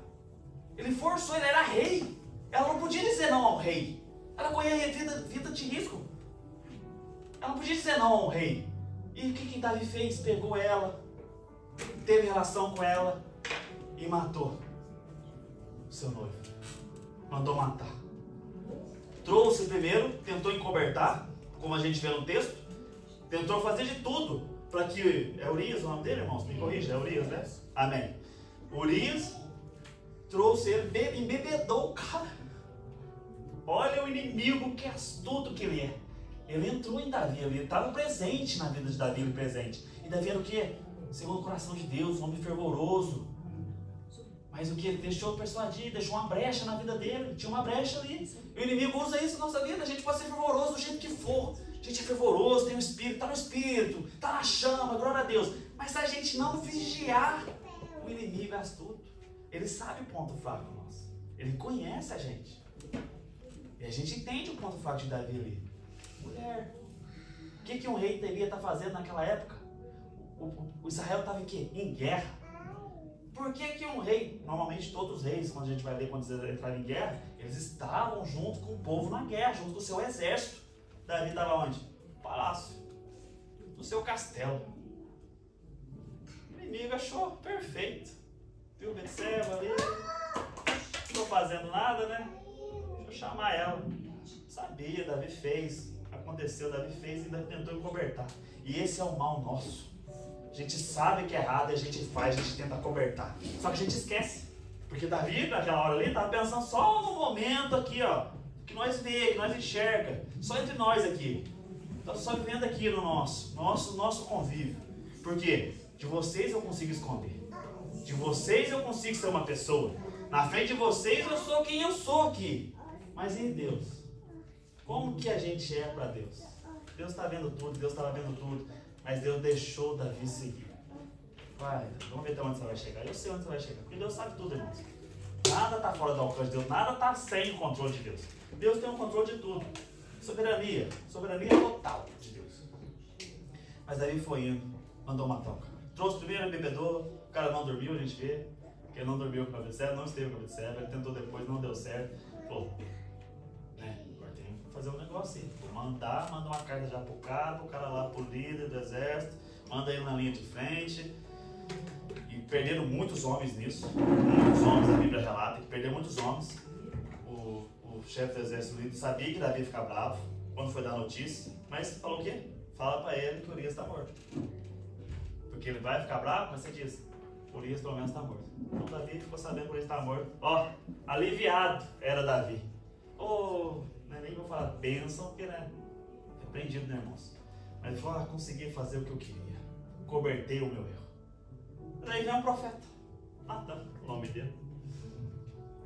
Ele forçou, ele era rei. Ela não podia dizer não ao rei. Ela corria vida de risco. Ela não podia dizer não ao rei. E o que Davi fez? Pegou ela, teve relação com ela e matou o seu noivo. Mandou matar. Trouxe primeiro, tentou encobertar, como a gente vê no texto. Tentou fazer de tudo para que... É Urias o nome dele, irmãos? Me corrija, é Urias, né? Amém. Urias trouxe ele, embebedou o cara. Olha o inimigo, que astuto que ele é. Ele entrou em Davi, ele estava presente na vida de Davi, ele presente. E Davi era o quê? Segundo o coração de Deus, um homem fervoroso. Mas o que? Ele deixou persuadir, deixou uma brecha na vida dele. Tinha uma brecha ali. E o inimigo usa isso na nossa vida. A gente pode ser fervoroso do jeito que for. A gente é fervoroso, tem um espírito, está no espírito, está na chama, glória a Deus. Mas se a gente não vigiar, o inimigo é astuto. Ele sabe o ponto fraco nosso. Ele conhece a gente. E a gente entende o ponto fraco de Davi ali. Mulher. O que um rei devia estar fazendo naquela época? O Israel estava em quê? Em guerra. Por que um rei, normalmente todos os reis, quando a gente vai ler, quando eles entraram em guerra, eles estavam junto com o povo na guerra, junto com o seu exército. Davi estava onde? No palácio. No seu castelo. O inimigo achou perfeito. Viu Betseba ali? Não estou fazendo nada, né? Deixa eu chamar ela. Sabia, Davi fez. Aconteceu, Davi fez e ainda tentou encobertar. E esse é o mal nosso. A gente sabe que é errado e a gente faz, a gente tenta cobertar. Só que a gente esquece. Porque Davi, naquela hora ali, estava pensando só no momento aqui, ó. Que nós vê, que nós enxerga. Só entre nós aqui. Então só vivendo aqui no nosso convívio. Por quê? De vocês eu consigo esconder. De vocês eu consigo ser uma pessoa. Na frente de vocês eu sou quem eu sou aqui. Mas em Deus? Como que a gente é para Deus? Deus está vendo tudo, Deus estava vendo tudo. Mas Deus deixou Davi seguir. Vai, vamos ver até onde você vai chegar. Eu sei onde você vai chegar, porque Deus sabe tudo, irmãos. Nada está fora do alcance de Deus, nada está sem o controle de Deus. Deus tem o controle de tudo. Soberania total de Deus. Mas Davi foi indo, mandou matar o cara. Trouxe primeiro, bebedor, o cara não dormiu, a gente vê. Que ele não dormiu com a Betseba, não esteve com a Betseba, ele tentou depois, não deu certo. Falou, né, agora tem que fazer um negócio assim. Vou mandar uma carta já pro cara lá pro líder do exército. manda ele na linha de frente. E perderam muitos homens nisso. Muitos homens, a Bíblia relata que perderam muitos homens. O chefe do exército líder sabia que Davi ia ficar bravo quando foi dar a notícia. Mas falou o quê? Fala para ele que Urias está morto. Porque ele vai ficar bravo, mas você diz, Urias pelo menos está morto. Então Davi ficou sabendo que Urias estava morto. Ó, aliviado era Davi. Nem vou falar bênção, porque né, repreendido, né, irmãos? Mas ele falou, consegui fazer o que eu queria. Convertei o meu erro. Daí vem um profeta, Natan, o nome dele.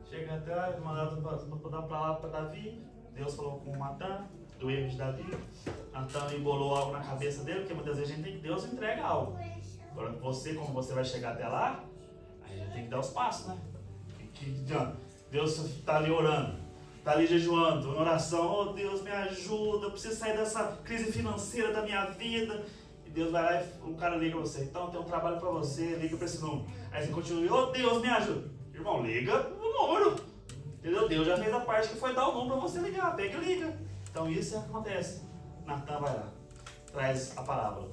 Chega até, mandado para lá para Davi. Deus falou com Natan, do erro de Davi. Natan embolou algo na cabeça dele, porque muitas vezes a gente tem que, Deus entrega algo. Agora você, como você vai chegar até lá, aí a gente tem que dar os passos, né? Deus está ali orando, está ali jejuando, em oração, oh Deus me ajuda, eu preciso sair dessa crise financeira da minha vida. Deus vai lá e um cara liga pra você. Então tem um trabalho pra você, liga pra esse número. Aí você continua, Deus me ajuda. Irmão, liga o número. Entendeu? Deus já fez a parte que foi dar o número pra você ligar. Pega e liga. Então isso é o que acontece. Natan vai lá, traz a parábola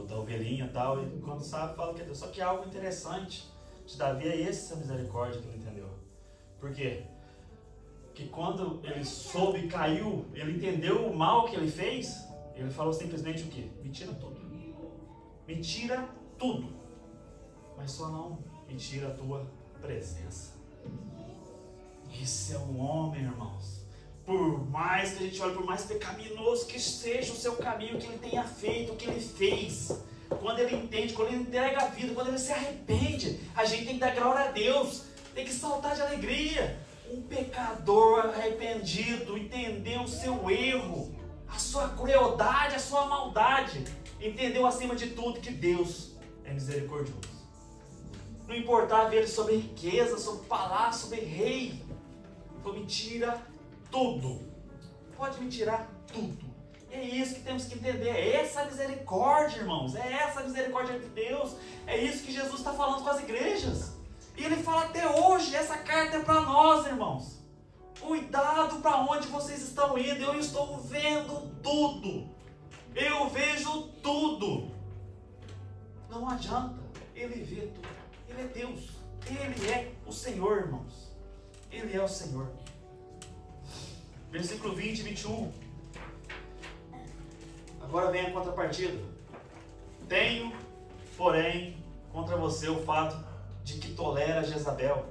da ovelhinha e tal. E quando sabe, fala que é Deus. Só que algo interessante de Davi é essa misericórdia que ele entendeu. Por quê? Porque quando ele soube, caiu, ele entendeu o mal que ele fez. Ele falou simplesmente o quê? Me tira tudo. Me tira tudo. Mas só não me tira a tua presença. Esse é um homem, irmãos. Por mais que a gente olhe, por mais pecaminoso que seja o seu caminho, que ele tenha feito, o que ele fez. Quando ele entende, quando ele entrega a vida, quando ele se arrepende, a gente tem que dar glória a Deus. Tem que saltar de alegria. Um pecador arrependido, entendeu o seu erro, a sua crueldade, a sua maldade, entendeu acima de tudo que Deus é misericordioso. Não importava ele sobre riqueza, sobre palácio, sobre rei. Falou, me tira tudo. Pode me tirar tudo. E é isso que temos que entender. É essa misericórdia, irmãos. É essa misericórdia de Deus. É isso que Jesus está falando com as igrejas. E ele fala até hoje, essa carta é para nós, irmãos. Cuidado para onde vocês estão indo. Eu estou vendo tudo. Eu vejo tudo. Não adianta. Ele vê tudo. Ele é Deus. Ele é o Senhor, irmãos. Ele é o Senhor. Versículo 20 e 21. Agora vem a contrapartida. Tenho, porém, contra você o fato de que tolera Jezabel.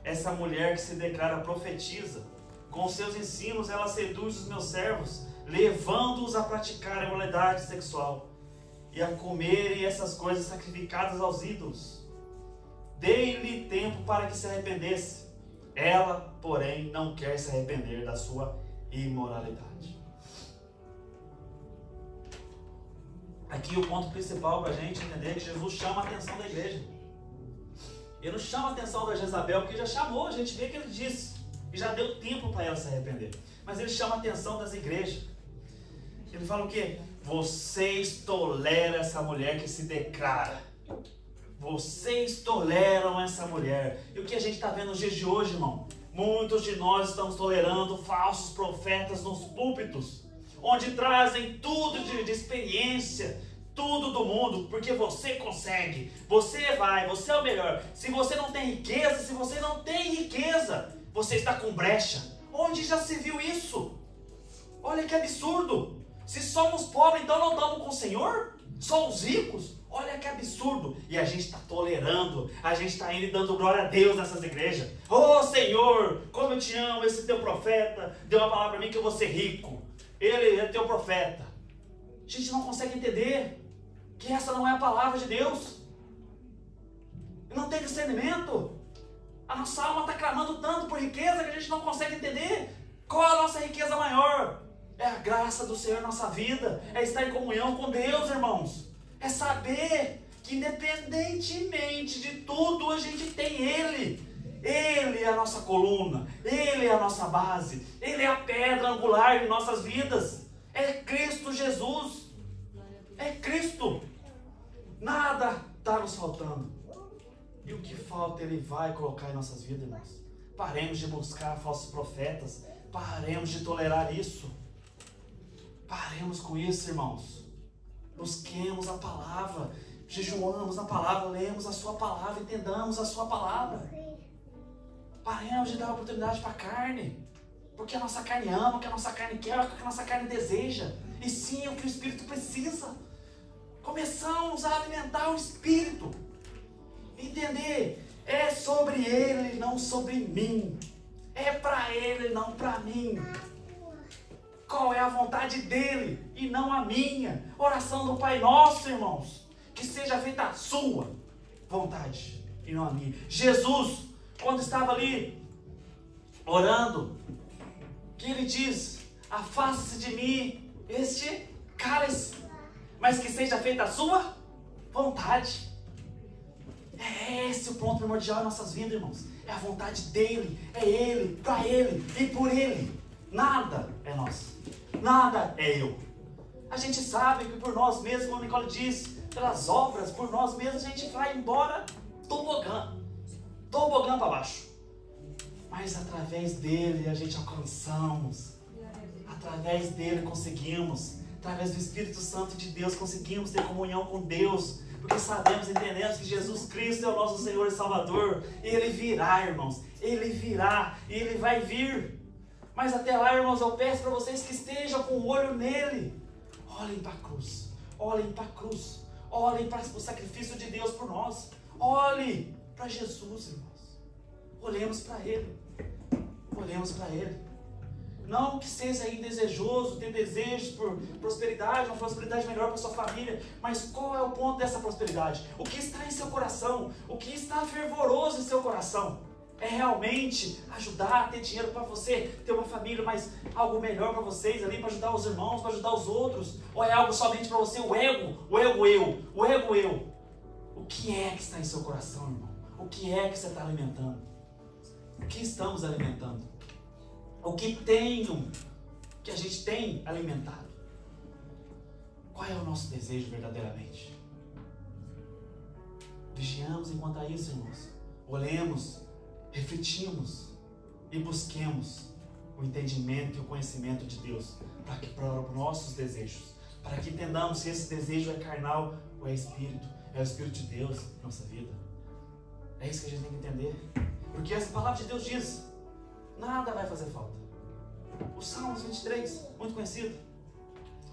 Essa mulher que se declara profetiza, com seus ensinos ela seduz os meus servos, levando-os a praticar a imoralidade sexual e a comerem essas coisas sacrificadas aos ídolos. Dei-lhe tempo para que se arrependesse. Ela, porém, não quer se arrepender da sua imoralidade. Aqui o ponto principal para a gente entender é que Jesus chama a atenção da igreja. Ele não chama a atenção da Jezabel, porque já chamou, a gente vê que ele disse. E já deu tempo para ela se arrepender. Mas ele chama a atenção das igrejas. Ele fala o quê? Vocês toleram essa mulher que se declara. Vocês toleram essa mulher. E o que a gente está vendo nos dias de hoje, irmão? Muitos de nós estamos tolerando falsos profetas nos púlpitos, onde trazem tudo de experiência, tudo do mundo, porque você consegue, você vai, você é o melhor. Se você não tem riqueza, você está com brecha. Onde já se viu isso? Olha que absurdo. Se somos pobres, então não estamos com o Senhor? Só os ricos? Olha que absurdo. E a gente está tolerando, a gente está indo e dando glória a Deus nessas igrejas. Oh Senhor, como eu te amo, esse teu profeta deu uma palavra para mim que eu vou ser rico. Ele é teu profeta. A gente não consegue entender que essa não é a palavra de Deus. Não tem discernimento. A nossa alma está clamando tanto por riqueza que a gente não consegue entender qual é a nossa riqueza maior. É a graça do Senhor na nossa vida. É estar em comunhão com Deus, irmãos. É saber que independentemente de tudo a gente tem Ele. Ele é a nossa coluna. Ele é a nossa base. Ele é a pedra angular de nossas vidas. É Cristo Jesus. É Cristo. Nada está nos faltando. E o que falta Ele vai colocar em nossas vidas, irmãos. Paremos de buscar falsos profetas. Paremos de tolerar isso. Paremos com isso, irmãos. Busquemos a palavra, jejuamos na palavra, lemos a sua palavra, entendamos a sua palavra. Paremos de dar oportunidade para a carne, porque a nossa carne ama, o que a nossa carne quer, o que a nossa carne deseja, e sim o que o Espírito precisa. Começamos a alimentar o Espírito, entender, é sobre Ele, não sobre mim, é para Ele, não para mim. Qual é a vontade dEle e não a minha? Oração do Pai Nosso, irmãos, que seja feita a sua vontade e não a minha. Jesus, quando estava ali orando, que Ele diz, afasta-se de mim este cálice, mas que seja feita a sua vontade. É esse o ponto primordial em nossas vidas, irmãos. É a vontade dEle, é Ele, para Ele e por Ele. Nada é nosso, nada é eu. A gente sabe que por nós mesmos, como a Nicole diz, pelas obras, por nós mesmos, a gente vai embora tobogã para baixo. Mas através dEle a gente alcançamos, através dEle conseguimos, através do Espírito Santo de Deus conseguimos ter comunhão com Deus, porque sabemos, entendemos que Jesus Cristo é o nosso Senhor e Salvador. Ele virá, irmãos, Ele virá e Ele vai vir. Mas até lá, irmãos, eu peço para vocês que estejam com o olho nele. Olhem para a cruz, olhem para a cruz, olhem para o sacrifício de Deus por nós. Olhem para Jesus, irmãos. Olhemos para Ele, olhemos para Ele. Não que seja indesejoso ter desejos por prosperidade, uma prosperidade melhor para sua família, mas qual é o ponto dessa prosperidade? O que está em seu coração? O que está fervoroso em seu coração? É realmente ajudar a ter dinheiro para você, ter uma família, mas algo melhor para vocês ali, para ajudar os irmãos, para ajudar os outros? Ou é algo somente para você, o ego eu? O que é que está em seu coração, irmão? O que é que você está alimentando? O que estamos alimentando? O que que a gente tem alimentado? Qual é o nosso desejo verdadeiramente? Vigiamos enquanto a isso, irmãos. Olhemos, refletimos e busquemos o entendimento e o conhecimento de Deus para os nossos desejos, para que entendamos se esse desejo é carnal ou é espírito, é o Espírito de Deus na nossa vida. É isso que a gente tem que entender, porque essa palavra de Deus diz: nada vai fazer falta. O Salmos 23, muito conhecido: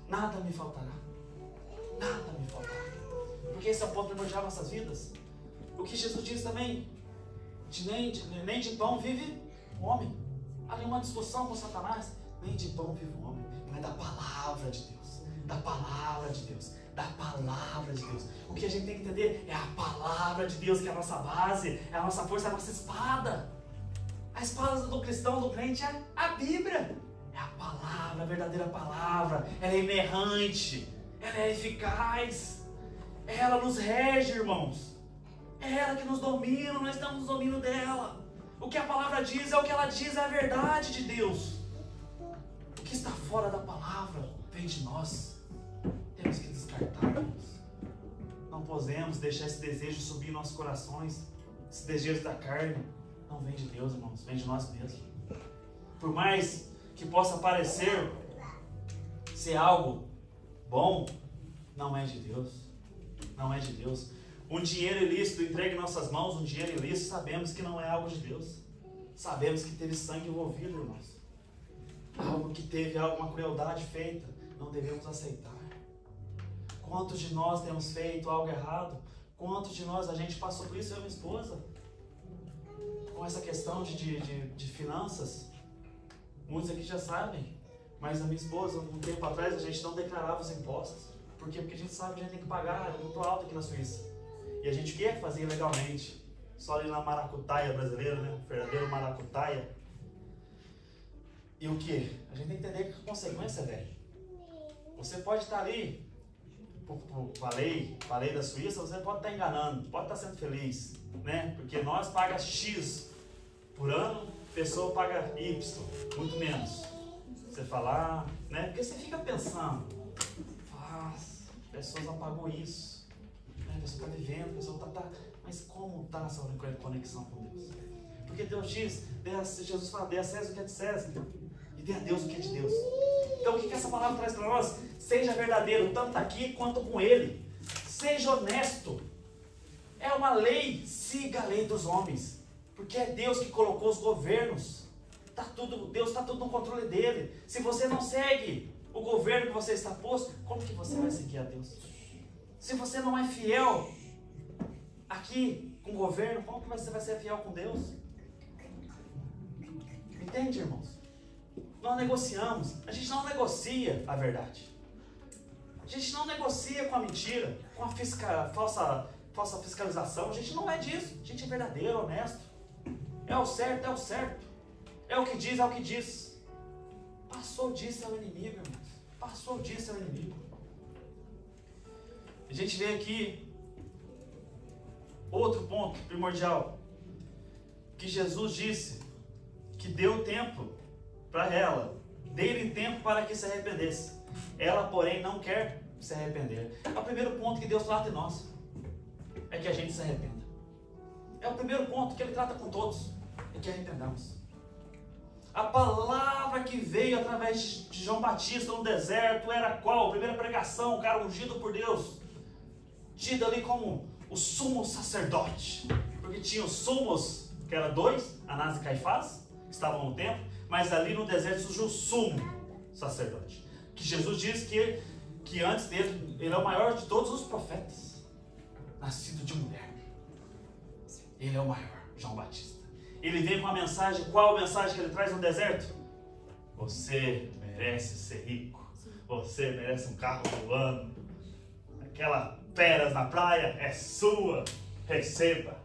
nada me faltará, nada me faltará, porque esse é o ponto primordial das nossas vidas. O que Jesus diz também: nem de pão vive o homem. Há nenhuma discussão com Satanás. Nem de pão vive o homem, mas da palavra de Deus, da palavra de Deus, da palavra de Deus. O que a gente tem que entender é a palavra de Deus, que é a nossa base, é a nossa força, é a nossa espada. A espada do cristão, do crente, é a Bíblia. É a palavra, a verdadeira palavra. Ela é inerrante, ela é eficaz, ela nos rege, irmãos. É ela que nos domina, nós estamos no domínio dela. O que a palavra diz é o que ela diz, é a verdade de Deus. O que está fora da palavra vem de nós. Temos que descartar, irmãos. Não podemos deixar esse desejo subir em nossos corações. Esse desejo da carne não vem de Deus, irmãos, vem de nós mesmos. Por mais que possa parecer ser algo bom, não é de Deus. Não é de Deus. Um dinheiro ilícito entregue em nossas mãos, um dinheiro ilícito, sabemos que não é algo de Deus. Sabemos que teve sangue envolvido, irmãos. Algo que teve alguma crueldade feita, não devemos aceitar. Quantos de nós temos feito algo errado? Quantos de nós, a gente passou por isso, eu e minha esposa, com essa questão de finanças? Muitos aqui já sabem, mas a minha esposa, um tempo atrás, a gente não declarava os impostos. Por quê? Porque a gente sabe que a gente tem que pagar, é muito alto aqui na Suíça. E a gente quer fazer ilegalmente, só ali na maracutaia brasileira, né? O verdadeiro maracutaia. E o que? A gente tem que entender que a consequência é velho. Você pode estar ali, com a lei da Suíça, você pode estar enganando, pode estar sendo feliz, né? Porque nós pagamos X por ano, a pessoa paga Y, muito menos. Você falar, né? Porque você fica pensando, as pessoas não pagou isso. A pessoa está vivendo, a pessoa está... Mas como está essa conexão com Deus? Porque Deus diz, Jesus fala, dê a César o que é de César, e e dê a Deus o que é de Deus. Então o que essa palavra traz para nós? Seja verdadeiro, tanto aqui quanto com Ele. Seja honesto. É uma lei, siga a lei dos homens. Porque é Deus que colocou os governos. Deus está tudo no controle dele. Se você não segue o governo que você está posto, como que você vai seguir a Deus? Se você não é fiel aqui com o governo, como que você vai ser fiel com Deus? Entende, irmãos? Nós negociamos. A gente não negocia a verdade. A gente não negocia com a mentira, com a falsa fiscalização. A gente não é disso. A gente é verdadeiro, honesto. É o certo, é o certo. É o que diz, é o que diz. Passou disso é o inimigo, irmãos. Passou disso é o inimigo. A gente vê aqui outro ponto primordial. Que Jesus disse que deu tempo para ela. Dei-lhe tempo para que se arrependesse. Ela, porém, não quer se arrepender. É o primeiro ponto que Deus trata em nós. É que a gente se arrependa. É o primeiro ponto que Ele trata com todos. É que arrependamos. A palavra que veio através de João Batista no deserto era qual? A primeira pregação, o cara ungido por Deus. Tido ali como o sumo sacerdote. Porque tinha os sumos, que eram dois, Anás e Caifás, que estavam no templo. Mas ali no deserto surgiu o sumo sacerdote. Que Jesus diz que antes dele, ele é o maior de todos os profetas. Nascido de mulher. Ele é o maior, João Batista. Ele vem com a mensagem, qual a mensagem que ele traz no deserto? Você merece ser rico. Você merece um carro voando. Aquela peras na praia é sua. Receba.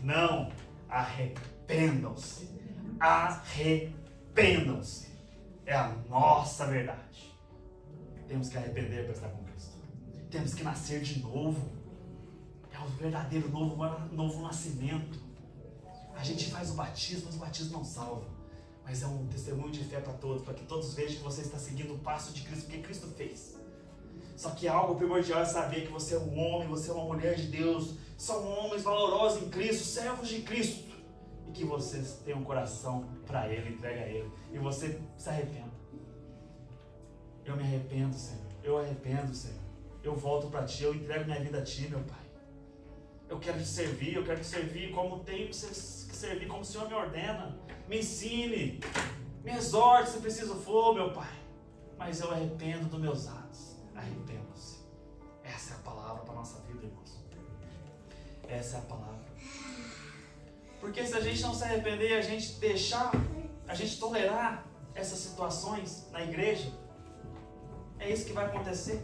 Não, arrependam-se. Arrependam-se. É a nossa verdade. Temos que arrepender para estar com Cristo. Temos que nascer de novo. É o verdadeiro novo nascimento. A gente faz o batismo, mas o batismo não salva. Mas é um testemunho de fé para todos, para que todos vejam que você está seguindo o passo de Cristo, porque Cristo fez. Só que algo primordial é saber que você é um homem, você é uma mulher de Deus, são homens valorosos em Cristo, servos de Cristo, e que você tem um coração para Ele, entrega a Ele, e você se arrependa. Eu me arrependo, Senhor. Eu arrependo, Senhor. Eu volto para Ti, eu entrego minha vida a Ti, meu Pai. Eu quero te servir como tenho que servir, como o Senhor me ordena. Me ensine, me exorte se preciso for, meu Pai. Mas eu arrependo dos meus atos. Arrependo-se. Essa é a palavra para a nossa vida, irmãos. Essa é a palavra. Porque se a gente não se arrepender, a gente tolerar essas situações na igreja, é isso que vai acontecer.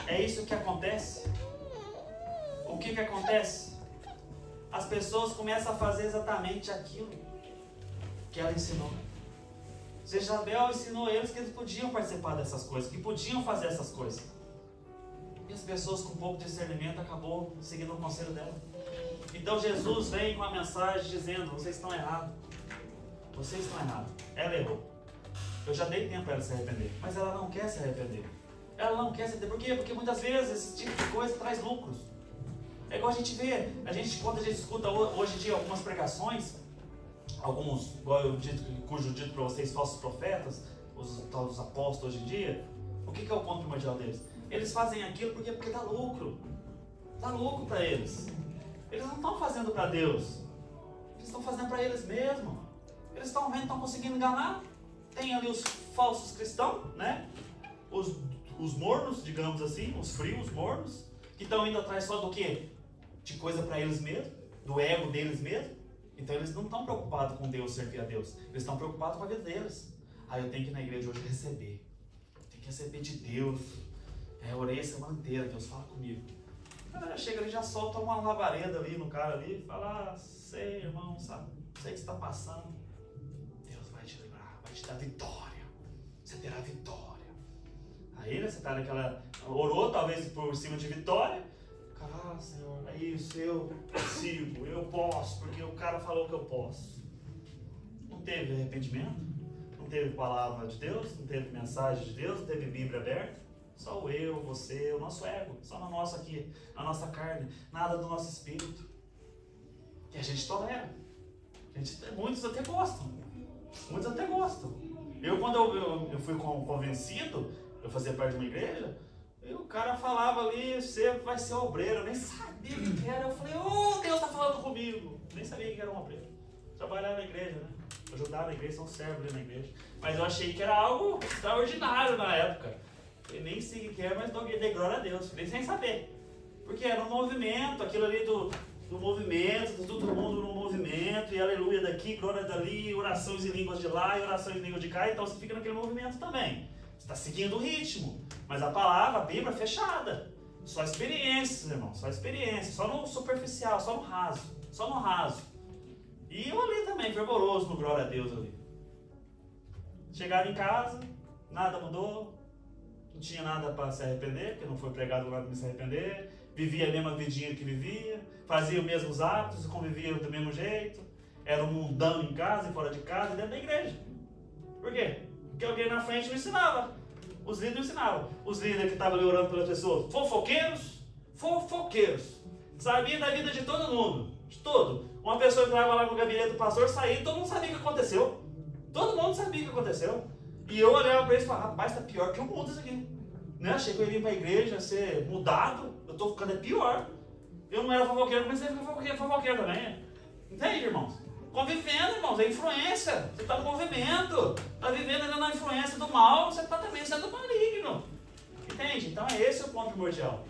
É isso que acontece. O que acontece? As pessoas começam a fazer exatamente aquilo que ela ensinou. Jezabel ensinou eles que eles podiam participar dessas coisas, que podiam fazer essas coisas. E as pessoas com pouco discernimento acabou seguindo o conselho dela. Então Jesus vem com a mensagem dizendo: vocês estão errados. Vocês estão errados. Ela errou. Eu já dei tempo para ela se arrepender, mas ela não quer se arrepender. Ela não quer se arrepender. Por quê? Porque muitas vezes esse tipo de coisa traz lucros. É igual a gente vê, quando a gente escuta hoje em dia algumas pregações, igual cujo dito para vocês, falsos profetas, os apóstolos hoje em dia, o que é o ponto primordial deles? Eles fazem aquilo porque dá lucro. Dá lucro para eles. Eles não estão fazendo para Deus. Eles estão fazendo para eles mesmos. Eles estão vendo, estão conseguindo enganar. Tem ali os falsos cristãos, né? Os mornos, digamos assim, os frios, mornos, que estão indo atrás só do quê? De coisa para eles mesmos, do ego deles mesmos. Então eles não estão preocupados com Deus, servir a Deus. Eles estão preocupados com a vida deles. Eu tenho que ir na igreja hoje receber. Tenho que receber de Deus. Eu orei a semana inteira, Deus fala comigo. O cara chega ali, já solta uma labareda ali no cara ali, fala: sei, irmão, sabe? Sei que você está passando. Deus vai te livrar, vai te dar vitória. Você terá vitória. Aí, né, você está naquela... Orou talvez por cima de vitória. Cara, Senhor, é isso, eu consigo, eu posso, porque o cara falou que eu posso. Não teve arrependimento, não teve palavra de Deus, não teve mensagem de Deus, não teve Bíblia aberta. Só o eu, você, o nosso ego, só na nossa aqui, na nossa carne, nada do nosso espírito. Que a gente tolera. Muitos até gostam, Muitos até gostam. Quando eu fui convencido, eu fazia parte de uma igreja, e o cara falava ali, você vai ser obreiro. Eu nem sabia o que era. Eu falei, Deus está falando comigo. Nem sabia que era um obreiro. Trabalhar na igreja, né? Ajudar na igreja, são servos ali na igreja. Mas eu achei que era algo extraordinário na época. Eu nem sei o que é, mas dei glória a Deus. Falei sem saber. Porque era um movimento, aquilo ali do movimento, todo mundo no movimento, e aleluia daqui, glória dali, orações em línguas de lá e orações em línguas de cá, então você fica naquele movimento também. Você está seguindo o ritmo, mas a palavra, a Bíblia é fechada. Só experiências, irmão, só experiência, só no superficial, só no raso. E eu ali também, fervoroso no glória a Deus ali. Chegaram em casa, nada mudou, não tinha nada para se arrepender, porque não foi pregado nada para se arrepender. Vivia a mesma vidinha que vivia, fazia os mesmos hábitos, convivia do mesmo jeito. Era um mundão em casa e fora de casa e dentro da igreja. Por quê? Porque alguém na frente não ensinava. Os líderes não ensinavam. Os líderes que estavam ali orando pelas pessoas, fofoqueiros. Sabia da vida de todo mundo, de todo. Uma pessoa entrava lá no gabinete do pastor, saía e todo mundo sabia o que aconteceu. Todo mundo sabia o que aconteceu. E eu olhava para eles e falava, rapaz, está pior que o mundo isso aqui. Né? Achei que eu ia vir para a igreja ser mudado, eu estou ficando pior. Eu não era fofoqueiro, comecei a ficar fofoqueiro também. Entende, irmãos? Convivendo, irmãos, é influência. Você está no movimento, está vivendo ainda na influência do mal, você está também sendo maligno. Entende? Então é esse o ponto primordial.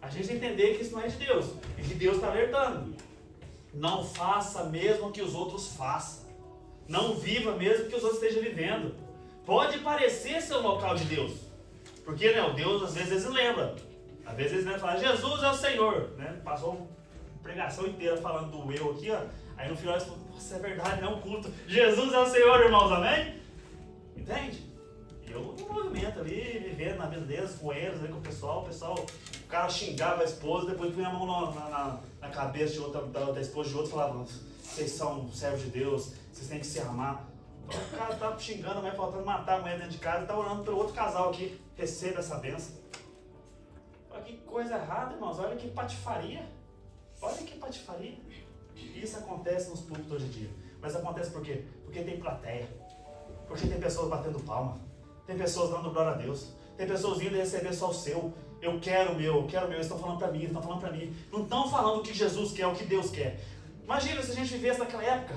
A gente entender que isso não é de Deus, e que Deus está alertando. Não faça mesmo que os outros façam. Não viva mesmo que os outros estejam vivendo. Pode parecer ser o local de Deus. Porque, né, o Deus, às vezes, ele lembra. Às vezes, ele fala, Jesus é o Senhor. Né? Passou uma pregação inteira falando do eu aqui, ó. Aí no final ele falou, nossa, é verdade, não é um culto. Jesus é o Senhor, irmãos, amém? Entende? E eu no movimento ali, vivendo na vida deles, com eles, ali, com o pessoal, o cara xingava a esposa, depois punha a mão na cabeça de da esposa de outro e falava, vocês são servos de Deus, vocês têm que se amar. O cara tá xingando, mas faltando matar a mulher dentro de casa e tá orando pelo outro casal aqui. Receba essa bênção. Olha que coisa errada, irmãos. Olha que patifaria. Olha que patifaria. Isso acontece nos púlpitos hoje em dia. Mas acontece por quê? Porque tem plateia. Porque tem pessoas batendo palma. Tem pessoas dando glória a Deus. Tem pessoas indo receber só o seu. Eu quero o meu, eu quero o meu. Eles estão falando para mim, Não estão falando o que Jesus quer, o que Deus quer. Imagina se a gente vivesse naquela época,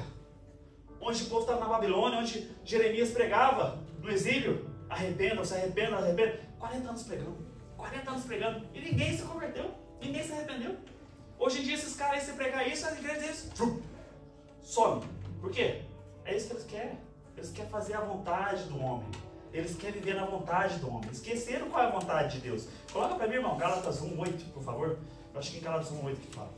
onde o povo estava na Babilônia, onde Jeremias pregava no exílio. Arrependam-se, arrependam. 40 anos pregando. E ninguém se converteu. Ninguém se arrependeu. Hoje em dia, esses caras, se pregar isso, as igrejas deles somem. Por quê? É isso que eles querem. Eles querem fazer a vontade do homem. Eles querem viver na vontade do homem. Esqueceram qual é a vontade de Deus. Coloca para mim, irmão, Gálatas 1:8, por favor. Eu acho que em Gálatas 1:8 que fala.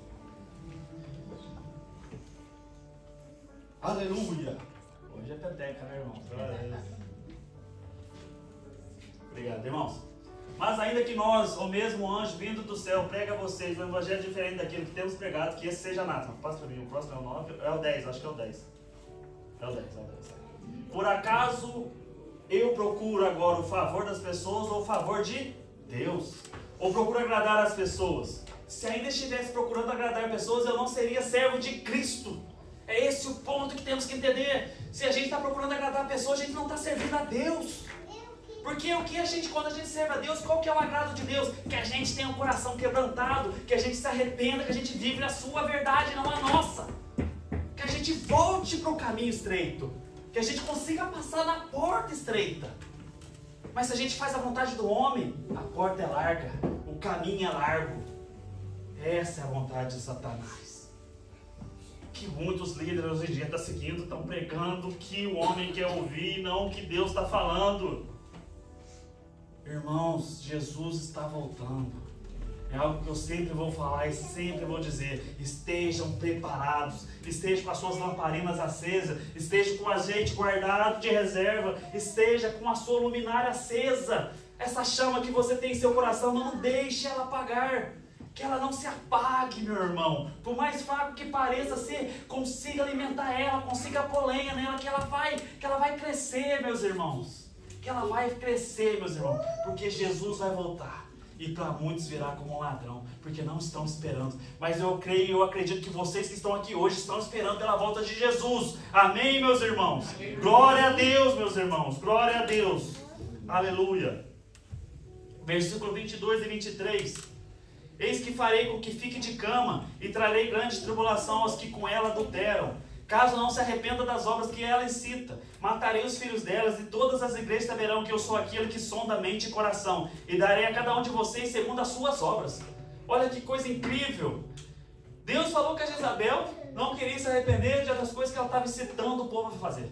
Aleluia! Hoje é peteca, né, irmão? Obrigado, irmãos. Mas ainda que nós, ou mesmo anjo vindo do céu, prega a vocês um evangelho diferente daquilo que temos pregado, que esse seja anátema. Passa para mim, o próximo é o 9, é o 10, acho que é o 10. É o 10. Por acaso eu procuro agora o favor das pessoas ou o favor de Deus? Ou procuro agradar as pessoas? Se ainda estivesse procurando agradar pessoas, eu não seria servo de Cristo. É esse o ponto que temos que entender. Se a gente está procurando agradar pessoas, a gente não está servindo a Deus. Porque o que quando a gente serve a Deus, qual que é o agrado de Deus? Que a gente tenha um coração quebrantado, que a gente se arrependa, que a gente vive a sua verdade, não a nossa. Que a gente volte para o caminho estreito. Que a gente consiga passar na porta estreita. Mas se a gente faz a vontade do homem, a porta é larga, o caminho é largo. Essa é a vontade de Satanás. Que muitos líderes hoje em dia estão seguindo, estão pregando o que o homem quer ouvir, não o que Deus está falando. Irmãos, Jesus está voltando. É algo que eu sempre vou falar e sempre vou dizer. Estejam preparados. Estejam com as suas lamparinas acesas. Estejam com o azeite guardado de reserva. Esteja com a sua luminária acesa. Essa chama que você tem em seu coração, não deixe ela apagar. Que ela não se apague, meu irmão. Por mais fraco que pareça ser, consiga alimentar ela, consiga pôr lenha nela, que ela vai crescer, meus irmãos. Que ela vai crescer, meus irmãos. Porque Jesus vai voltar. e para muitos virá como um ladrão, porque não estão esperando. Mas eu creio e eu acredito que vocês que estão aqui hoje estão esperando pela volta de Jesus. Amém, meus irmãos? Amém. Glória a Deus, meus irmãos. Glória a Deus. Aleluia. Versículo 22 e 23. Eis que farei com que fique de cama e trarei grande tribulação aos que com ela adulteram, caso não se arrependa das obras que ela incita. Matarei os filhos delas, e todas as igrejas saberão que eu sou aquele que sonda a mente e coração, e darei a cada um de vocês segundo as suas obras. Olha que coisa incrível. Deus falou que a Jezabel não queria se arrepender das coisas que ela estava incitando o povo a fazer.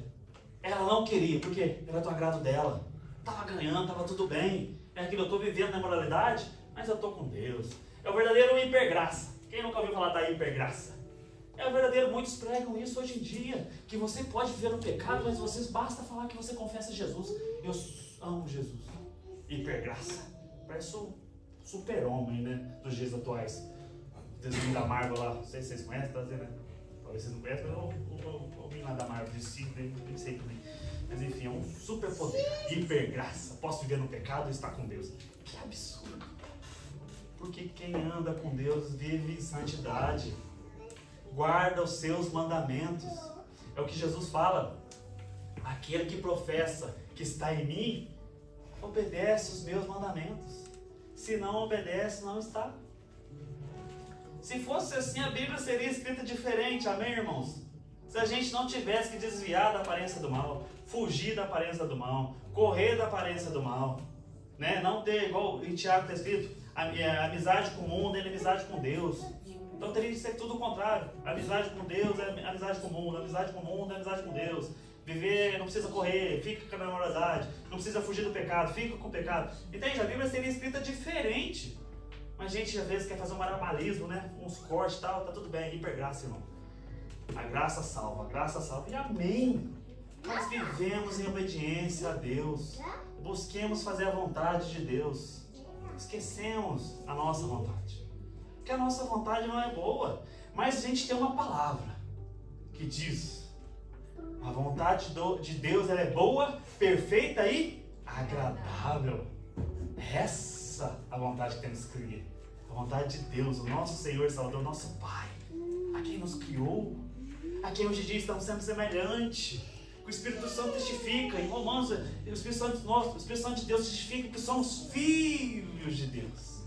Ela não queria, porque era do agrado dela. Estava ganhando, estava tudo bem. É aquilo, eu estou vivendo na moralidade, mas eu estou com Deus. É o verdadeiro hipergraça. Quem nunca ouviu falar da hipergraça? É o verdadeiro, muitos pregam isso hoje em dia, que você pode viver no pecado, mas vocês basta falar que você confessa Jesus. Eu amo Jesus. Hipergraça. Parece um super-homem, né, dos dias atuais. O desenho da Marvel lá, não sei se vocês conhecem, tá dizendo, né? Talvez vocês não conhecem, mas o menino lá da Marvel de si, nem sei também. Mas enfim, é um superpoder. Hipergraça. Posso viver no pecado e estar com Deus. Que absurdo. Porque quem anda com Deus vive em santidade. Guarda os seus mandamentos. É o que Jesus fala. Aquele que professa que está em mim, obedece os meus mandamentos. Se não obedece, não está. Se fosse assim, a Bíblia seria escrita diferente. Amém, irmãos? Se a gente não tivesse que desviar da aparência do mal, fugir da aparência do mal, correr da aparência do mal, né? Não ter, igual em Tiago está escrito, amizade com o mundo é amizade com Deus. Então teria que ser tudo o contrário. Amizade com Deus é amizade com o mundo, amizade com o mundo é amizade com Deus. Viver, não precisa correr, fica com a moralidade, não precisa fugir do pecado, fica com o pecado. Entende? A Bíblia seria escrita diferente. Mas a gente às vezes quer fazer um marabalismo, né? Uns cortes e tal, tá tudo bem, hipergraça, irmão. A graça salva, e amém. Nós vivemos em obediência a Deus. Busquemos fazer a vontade de Deus. Esquecemos a nossa vontade. Porque a nossa vontade não é boa. Mas a gente tem uma palavra que diz: a vontade de Deus ela é boa, perfeita e agradável. Essa é a vontade que temos que seguir. A vontade de Deus, o nosso Senhor Salvador, o nosso Pai, a quem nos criou, a quem hoje em dia estamos sendo semelhantes. O Espírito Santo testifica, em Romanos, o Espírito Santo de Deus testifica que somos filhos de Deus.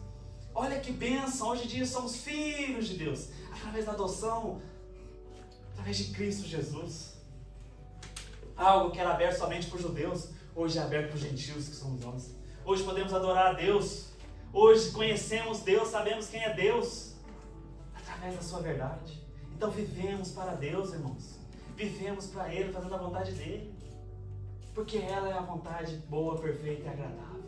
Olha que bênção, hoje em dia somos filhos de Deus, através da adoção, através de Cristo Jesus. Algo que era aberto somente para os judeus, hoje é aberto para os gentios que somos nós. Hoje podemos adorar a Deus, hoje conhecemos Deus, sabemos quem é Deus, através da sua verdade. Então vivemos para Deus, irmãos. Vivemos para Ele, fazendo a vontade dEle. Porque ela é a vontade boa, perfeita e agradável.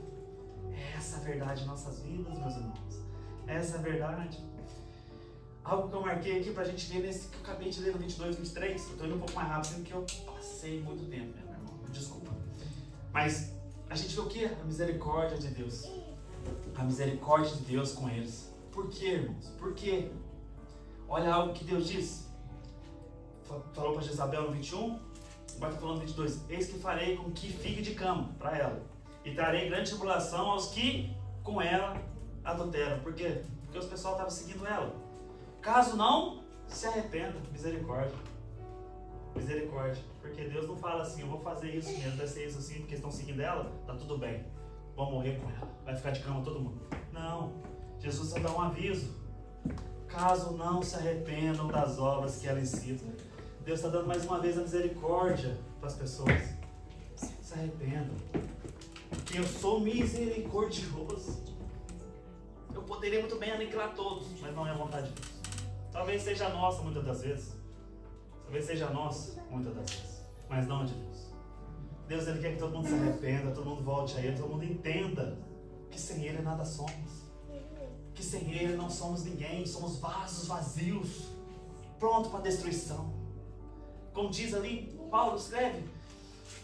É essa a verdade em nossas vidas, meus irmãos. Essa é a verdade. Algo que eu marquei aqui para a gente ver nesse que eu acabei de ler no 22 e 23. Eu estou indo um pouco mais rápido porque eu passei muito tempo, meu irmão. Desculpa. Mas a gente vê o que? A misericórdia de Deus. A misericórdia de Deus com eles. Por quê, irmãos? Por quê? Olha algo que Deus diz. Falou para Jezabel no 21, agora está falando no 22. Eis que farei com que fique de cama para ela, e trarei grande tribulação aos que com ela adulteram. Por quê? Porque os pessoal estavam seguindo ela. Caso não, se arrependa. Misericórdia. Misericórdia. Porque Deus não fala assim, eu vou fazer isso mesmo, vai ser isso assim, porque estão seguindo ela, tá tudo bem. Vão morrer com ela, vai ficar de cama todo mundo. Não. Jesus só dá um aviso. Caso não se arrependam das obras que ela incita. Deus está dando mais uma vez a misericórdia para as pessoas. Se arrependam. Porque eu sou misericordioso. Eu poderia muito bem aniquilar todos, mas não é a vontade de Deus. Talvez seja a nossa muitas das vezes. Talvez seja a nossa muitas das vezes. Mas não a de Deus. Deus ele quer que todo mundo se arrependa, todo mundo volte a Ele, todo mundo entenda que sem Ele nada somos. Que sem Ele não somos ninguém, somos vasos vazios, pronto para destruição. Como diz ali, Paulo escreve,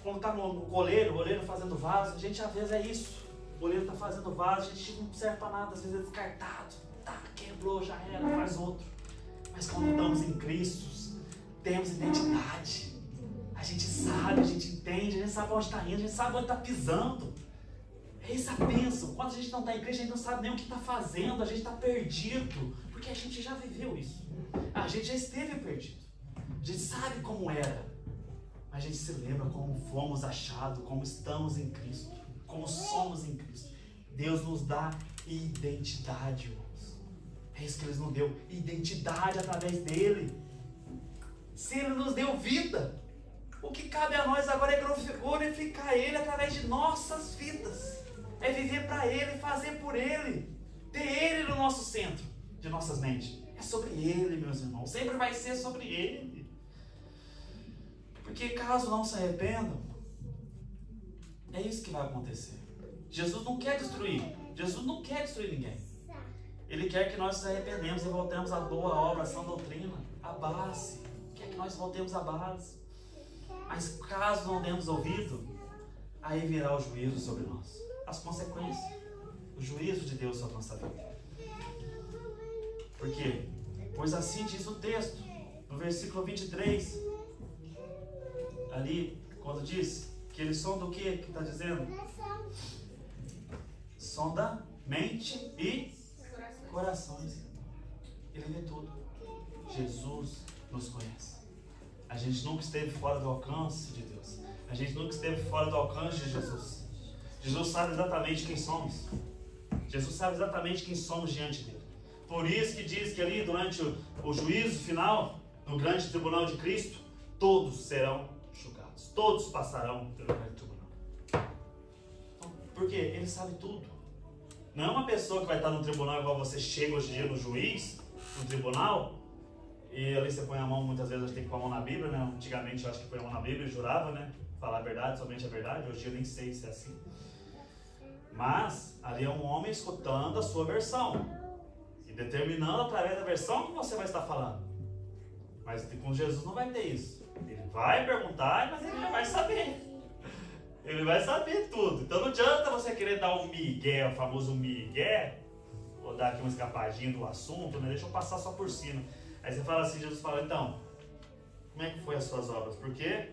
quando está no oleiro, o oleiro fazendo vaso, a gente às vezes é isso. O oleiro está fazendo vaso, a gente não serve para nada, às vezes é descartado. Tá, quebrou, já era, faz outro. Mas quando estamos em Cristo, temos identidade. A gente sabe, a gente entende, a gente sabe onde está indo, a gente sabe onde está pisando. Essa bênção. Quando a gente não está em igreja, a gente não sabe nem o que está fazendo, a gente está perdido, porque a gente já viveu isso. A gente já esteve perdido. A gente sabe como era, mas a gente se lembra como fomos achados, como estamos em Cristo, como somos em Cristo. Deus nos dá identidade, irmãos. É isso que Ele nos deu, identidade através dEle. Se Ele nos deu vida, o que cabe a nós agora é glorificar Ele através de nossas vidas. É viver para Ele, fazer por Ele, ter Ele no nosso centro de nossas mentes. É sobre Ele, meus irmãos, sempre vai ser sobre Ele. Porque caso não se arrependam, é isso que vai acontecer. Jesus não quer destruir. Jesus não quer destruir ninguém. Ele quer que nós nos arrependemos e voltemos à boa obra, à sã doutrina, à base. Quer que nós voltemos à base. Mas caso não demos ouvido, aí virá o juízo sobre nós. As consequências. O juízo de Deus sobre a nossa vida. Por quê? Pois assim diz o texto, no versículo 23. Ali, quando diz que eles são do que está dizendo? Som da mente e corações. Ele vê tudo. Jesus nos conhece. A gente nunca esteve fora do alcance de Deus. A gente nunca esteve fora do alcance de Jesus. Jesus sabe exatamente quem somos. Jesus sabe exatamente quem somos diante dele. Por isso que diz que ali durante o juízo final, no grande tribunal de Cristo, todos serão julgados. Todos passarão pelo grande tribunal. Porque ele sabe tudo. Não é uma pessoa que vai estar no tribunal igual você chega hoje em dia no juiz, no tribunal, e ali você põe a mão, muitas vezes a gente tem que pôr a mão na Bíblia, né? Antigamente eu acho que põe a mão na Bíblia e jurava, né? Falar a verdade, somente a verdade. Hoje eu nem sei se é assim. Mas ali é um homem escutando a sua versão e determinando através da versão que você vai estar falando. Mas com Jesus não vai ter isso. Ele vai perguntar, mas ele já vai saber. Ele vai saber tudo. Então não adianta você querer dar um migué, o famoso migué, ou dar aqui uma escapadinha do assunto, né? Deixa eu passar só por cima. Aí você fala assim, Jesus fala, então, como é que foi as suas obras? Porque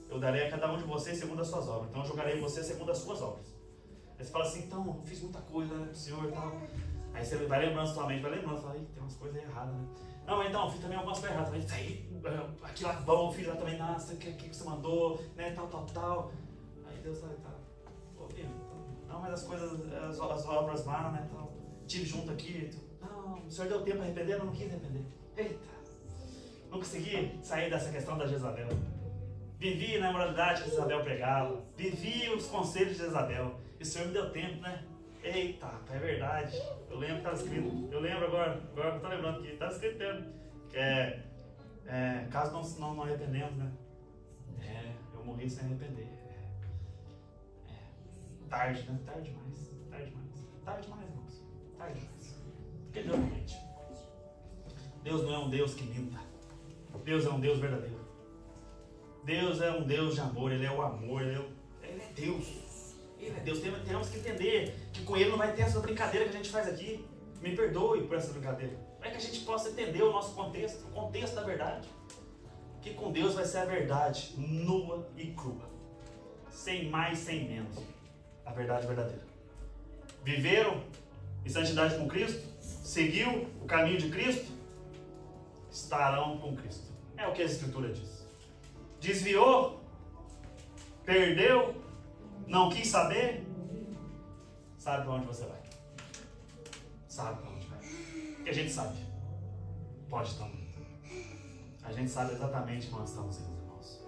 eu darei a cada um de vocês segundo as suas obras. Então eu julgarei você segundo as suas obras. Aí você fala assim, então, eu fiz muita coisa, né, pro Senhor e tal. Aí você vai lembrando sua mente, vai lembrando, fala, tem umas coisas erradas, né? Não, mas então, eu fiz também algumas coisas erradas. Isso aí, aquilo lá bom, eu fiz lá também, nossa, o que você mandou, né, tal. Aí Deus vai, tá, ô filho, não, mas as coisas, as obras lá, né, tal. Tive junto aqui, não, o Senhor deu tempo para arrepender, eu não quis arrepender. Eita, não consegui sair dessa questão da Jezabel. Vivi na imoralidade que Jezabel pregava, vivi os conselhos de Jezabel. E o Senhor me deu tempo, né? Eita, é verdade. Eu lembro que estava escrito. Eu lembro agora não estou lembrando que estava escrito mesmo. Que caso não arrependemos, né? Eu morri sem arrepender. Tarde, né? Tarde demais, irmãos. Tarde demais. Porque Deus não mente. Deus não é um Deus que minta. Deus é um Deus verdadeiro. Deus é um Deus de amor. Ele é o amor. Ele é Deus. Ele é Deus. Temos que entender que com Ele não vai ter essa brincadeira que a gente faz aqui. Me perdoe por essa brincadeira. Para que a gente possa entender o nosso contexto, o contexto da verdade. Que com Deus vai ser a verdade nua e crua. Sem mais, sem menos. A verdade verdadeira. Viveram em santidade com Cristo? Seguiu o caminho de Cristo? Estarão com Cristo. É o que a Escritura diz. Desviou? Perdeu? Não quis saber? Sabe para onde você vai. Sabe para onde vai. Porque a gente sabe. Pode estar muito. A gente sabe exatamente onde nós estamos indo, irmãos.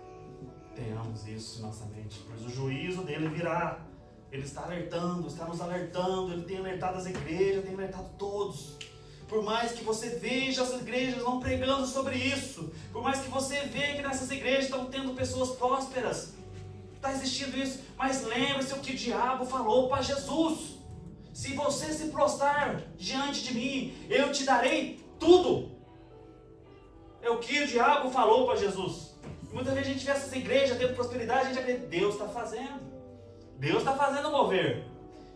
Tenhamos isso em nossa mente. Pois o juízo dele virá. Ele está alertando, está nos alertando. Ele tem alertado as igrejas, tem alertado todos. Por mais que você veja as igrejas não pregando sobre isso, por mais que você veja que nessas igrejas estão tendo pessoas prósperas, está existindo isso, mas lembre-se o que o diabo falou para Jesus: se você se prostrar diante de mim, eu te darei tudo. É o que o diabo falou para Jesus. Muitas vezes a gente vê essas igrejas tendo prosperidade, a gente acredita que Deus está fazendo. Deus está fazendo mover.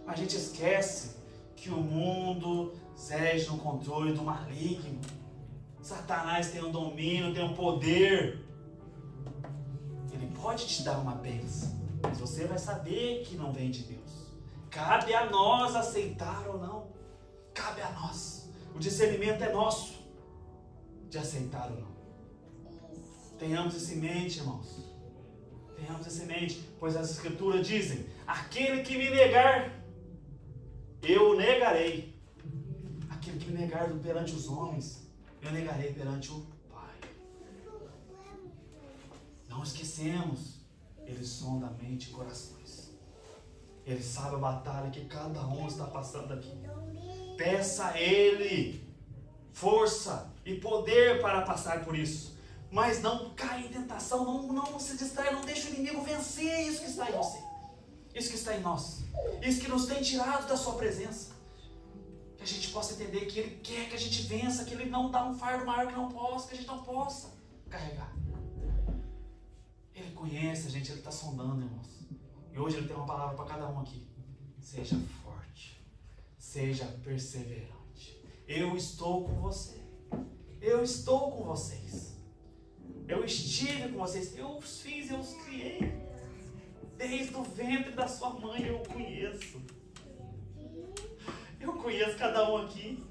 Mas a gente esquece que o mundo zege no controle do maligno. Satanás tem um domínio, tem um poder. Ele pode te dar uma bênção, mas você vai saber que não vem de Deus. cabe a nós aceitar ou não. Cabe a nós. O discernimento é nosso de aceitar ou não. Tenhamos isso em mente, irmãos. Tenhamos isso em mente, pois as Escrituras dizem: aquele que me negar, eu o negarei. Aquele que me negar perante os homens, eu negarei perante o Pai. Não esquecemos, Ele sonda a mente e corações. Ele sabe a batalha que cada um está passando aqui. Peça a Ele força e poder para passar por isso. Mas não caia em tentação, não se distraia, não deixe o inimigo vencer isso que está em você. Isso que está em nós. Isso que nos tem tirado da sua presença. Que a gente possa entender que Ele quer que a gente vença, que Ele não dá um fardo maior que a gente não possa carregar. Ele conhece a gente, Ele está sondando, irmãos. E hoje Ele tem uma palavra para cada um aqui. Seja forte, seja perseverante. Eu estou com você. Eu estou com vocês. Eu estive com vocês. Eu os fiz, eu os criei. Desde o ventre da sua mãe eu conheço. Eu conheço cada um aqui.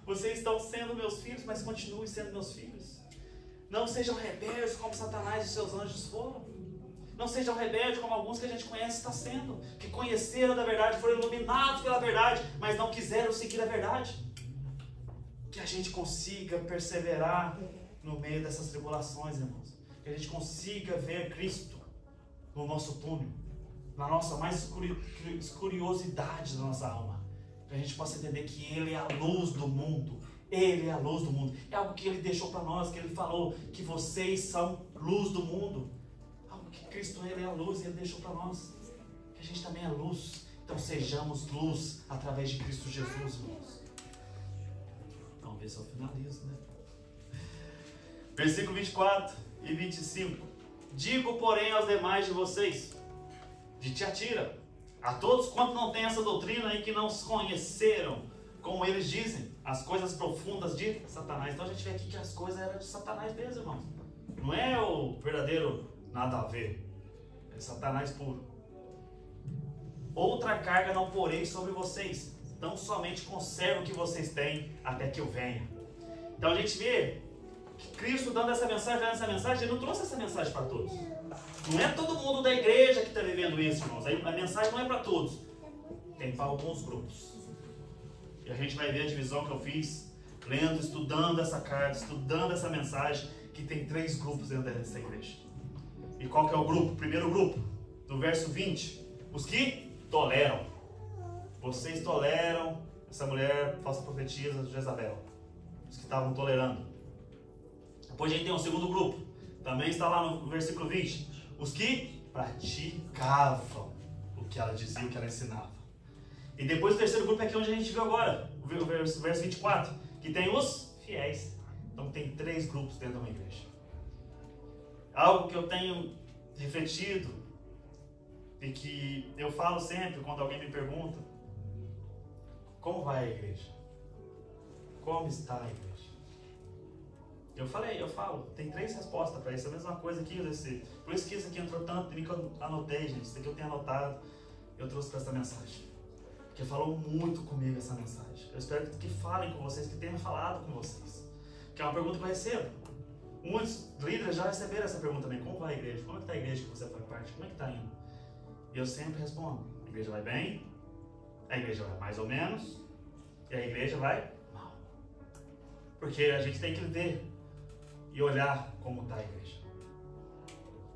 Vocês estão sendo meus filhos, mas continuem sendo meus filhos. Não sejam rebeldes como Satanás e seus anjos foram. Não sejam rebeldes como alguns que a gente conhece está sendo. Que conheceram da verdade, foram iluminados pela verdade, mas não quiseram seguir a verdade. Que a gente consiga perseverar no meio dessas tribulações, irmãos. Que a gente consiga ver Cristo no nosso túnel, na nossa mais curiosidade da nossa alma. Que a gente possa entender que Ele é a luz do mundo. Ele é a luz do mundo. É algo que Ele deixou para nós, que Ele falou que vocês são luz do mundo. Algo que Cristo, Ele é a luz e Ele deixou para nós. Que a gente também é luz. Então sejamos luz através de Cristo Jesus, irmãos. Vamos ver se eu finalizo, né? Versículo 24 e 25. Digo, porém, aos demais de vocês, de Tiatira, a todos quantos não têm essa doutrina e que não se conheceram, como eles dizem, as coisas profundas de Satanás. Então a gente vê aqui que as coisas eram de Satanás mesmo, irmãos. Não é o verdadeiro nada a ver. É Satanás puro. Outra carga não porei sobre vocês. Então somente conservo o que vocês têm até que eu venha. Então a gente vê que Cristo dando essa mensagem, Ele não trouxe essa mensagem para todos. Não é todo mundo da igreja que está vivendo isso, irmãos. A mensagem não é para todos. Tem para alguns grupos. E a gente vai ver a divisão que eu fiz, lendo, estudando essa carta, estudando essa mensagem, que tem 3 grupos dentro dessa igreja. E qual que é o grupo? O primeiro grupo, do verso 20. Os que toleram. Vocês toleram essa mulher falsa profetisa de Jezabel. Os que estavam tolerando. Depois a gente tem um segundo grupo. Também está lá no versículo 20. Os que praticavam o que ela dizia, o que ela ensinava. E depois o terceiro grupo é aqui onde a gente viu agora. O verso 24. Que tem os fiéis. Então tem 3 grupos dentro de uma igreja. Algo que eu tenho refletido e que eu falo sempre quando alguém me pergunta: como vai a igreja? Como está a igreja? Eu falo, tem 3 respostas para isso. A mesma coisa aqui, por isso que isso aqui entrou tanto em mim que eu anotei, gente. Isso aqui eu tenho anotado, eu trouxe para essa mensagem. Porque falou muito comigo essa mensagem. Eu espero que falem com vocês, que tenham falado com vocês. Que é uma pergunta que eu recebo. Muitos líderes já receberam essa pergunta também. Como vai a igreja? Como é que está a igreja que você faz parte? Como é que está indo? E eu sempre respondo: a igreja vai bem, a igreja vai mais ou menos, e a igreja vai mal. Porque a gente tem que ver e olhar como está a igreja.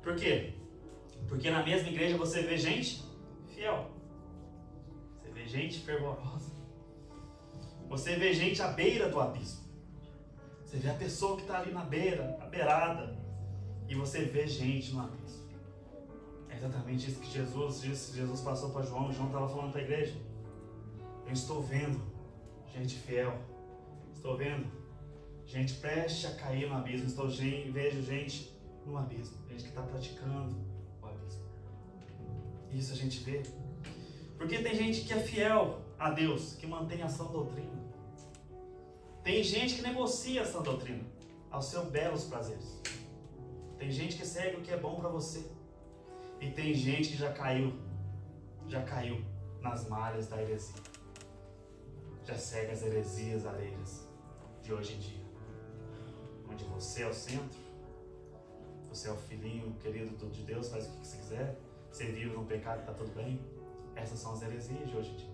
Por quê? Porque na mesma igreja você vê gente fiel. Você vê gente fervorosa. Você vê gente à beira do abismo. Você vê a pessoa que está ali na beirada. E você vê gente no abismo. É exatamente isso que Jesus disse. Jesus passou para João. João estava falando para a igreja: eu estou vendo gente fiel. Estou vendo gente prestes a cair no abismo. Vejo gente no abismo. Gente que está praticando o abismo. Isso a gente vê. Porque tem gente que é fiel a Deus, que mantém a sã doutrina. Tem gente que negocia essa doutrina aos seus belos prazeres. Tem gente que segue o que é bom para você. E tem gente que já caiu nas malhas da heresia. Já segue as heresias alheias de hoje em dia. Onde você é o centro, você é o filhinho querido de Deus, faz o que você quiser, você vive no pecado e está tudo bem. Essas são as heresias de hoje em dia.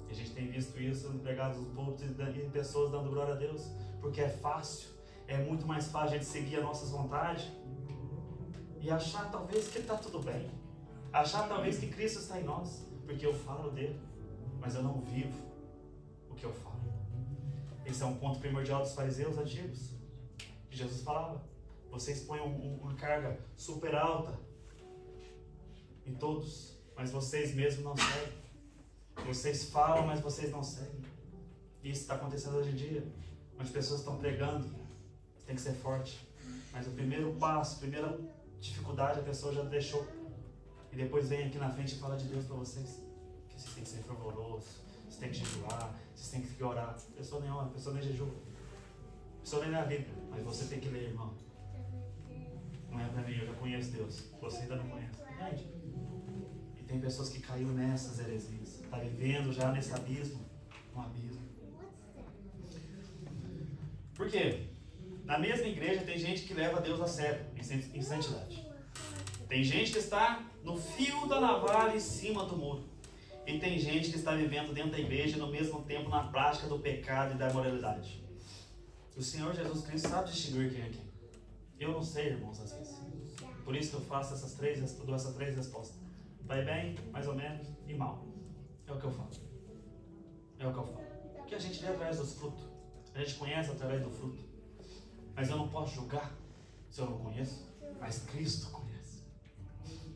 E a gente tem visto isso pregados nos púlpitos e pessoas dando glória a Deus, porque é fácil, é muito mais fácil a gente seguir as nossas vontades e achar talvez que está tudo bem, achar talvez que Cristo está em nós, porque eu falo dele, mas eu não vivo o que eu falo. Esse é um ponto primordial dos fariseus antigos, que Jesus falava: vocês põem uma carga super alta em todos, mas vocês mesmos não seguem. Vocês falam, mas vocês não seguem. Isso está acontecendo hoje em dia, onde pessoas estão pregando, tem que ser forte, mas o primeiro passo, a primeira dificuldade a pessoa já deixou, e depois vem aqui na frente e fala de Deus para vocês, que vocês têm que ser fervorosos, vocês têm que jejuar, vocês têm que orar. A pessoa nem ora, a pessoa nem jejua, a pessoa nem lê a Bíblia, mas você tem que ler, irmão. Não é para mim, eu já conheço Deus, você ainda não conhece, entende? E tem pessoas que caíram nessas heresias, está vivendo já nesse abismo, um abismo. Por quê? Na mesma igreja tem gente que leva Deus a sério, em santidade. Tem gente que está no fio da navalha em cima do muro. E tem gente que está vivendo dentro da igreja e no mesmo tempo na prática do pecado e da imoralidade. O Senhor Jesus Cristo sabe distinguir quem é quem. Eu não sei, irmãos, às vezes. Por isso que eu faço essas três respostas. Vai bem, mais ou menos, e mal. É o que eu falo. É o que eu falo. Porque a gente vê através dos frutos. A gente conhece através do fruto. Mas eu não posso julgar se eu não conheço. Mas Cristo conhece.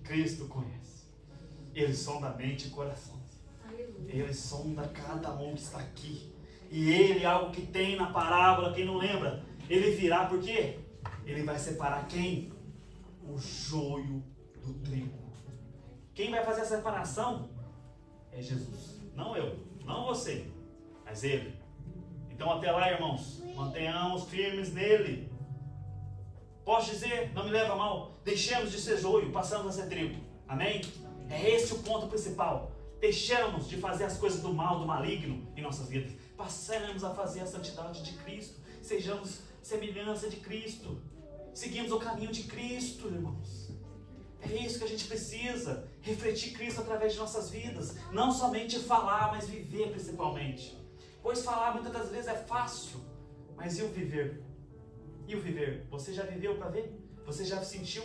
Cristo conhece. Ele sonda a mente e coração. Ele sonda cada um que está aqui. E ele, algo que tem na parábola, quem não lembra, ele virá por quê? Ele vai separar quem? O joio do trigo. Quem vai fazer a separação é Jesus. Não eu, não você, mas ele. Então até lá, irmãos, mantenhamos firmes nele. Posso dizer, não me leva a mal, deixemos de ser joio, passamos a ser trigo. Amém? É esse o ponto principal. Deixemos de fazer as coisas do mal, do maligno em nossas vidas. Passemos a fazer a santidade de Cristo. Sejamos semelhança de Cristo. Seguimos o caminho de Cristo, irmãos. É isso que a gente precisa. Refletir Cristo através de nossas vidas. Não somente falar, mas viver principalmente. Pois falar muitas das vezes é fácil. Mas e o viver? E o viver? Você já viveu para ver? Você já sentiu?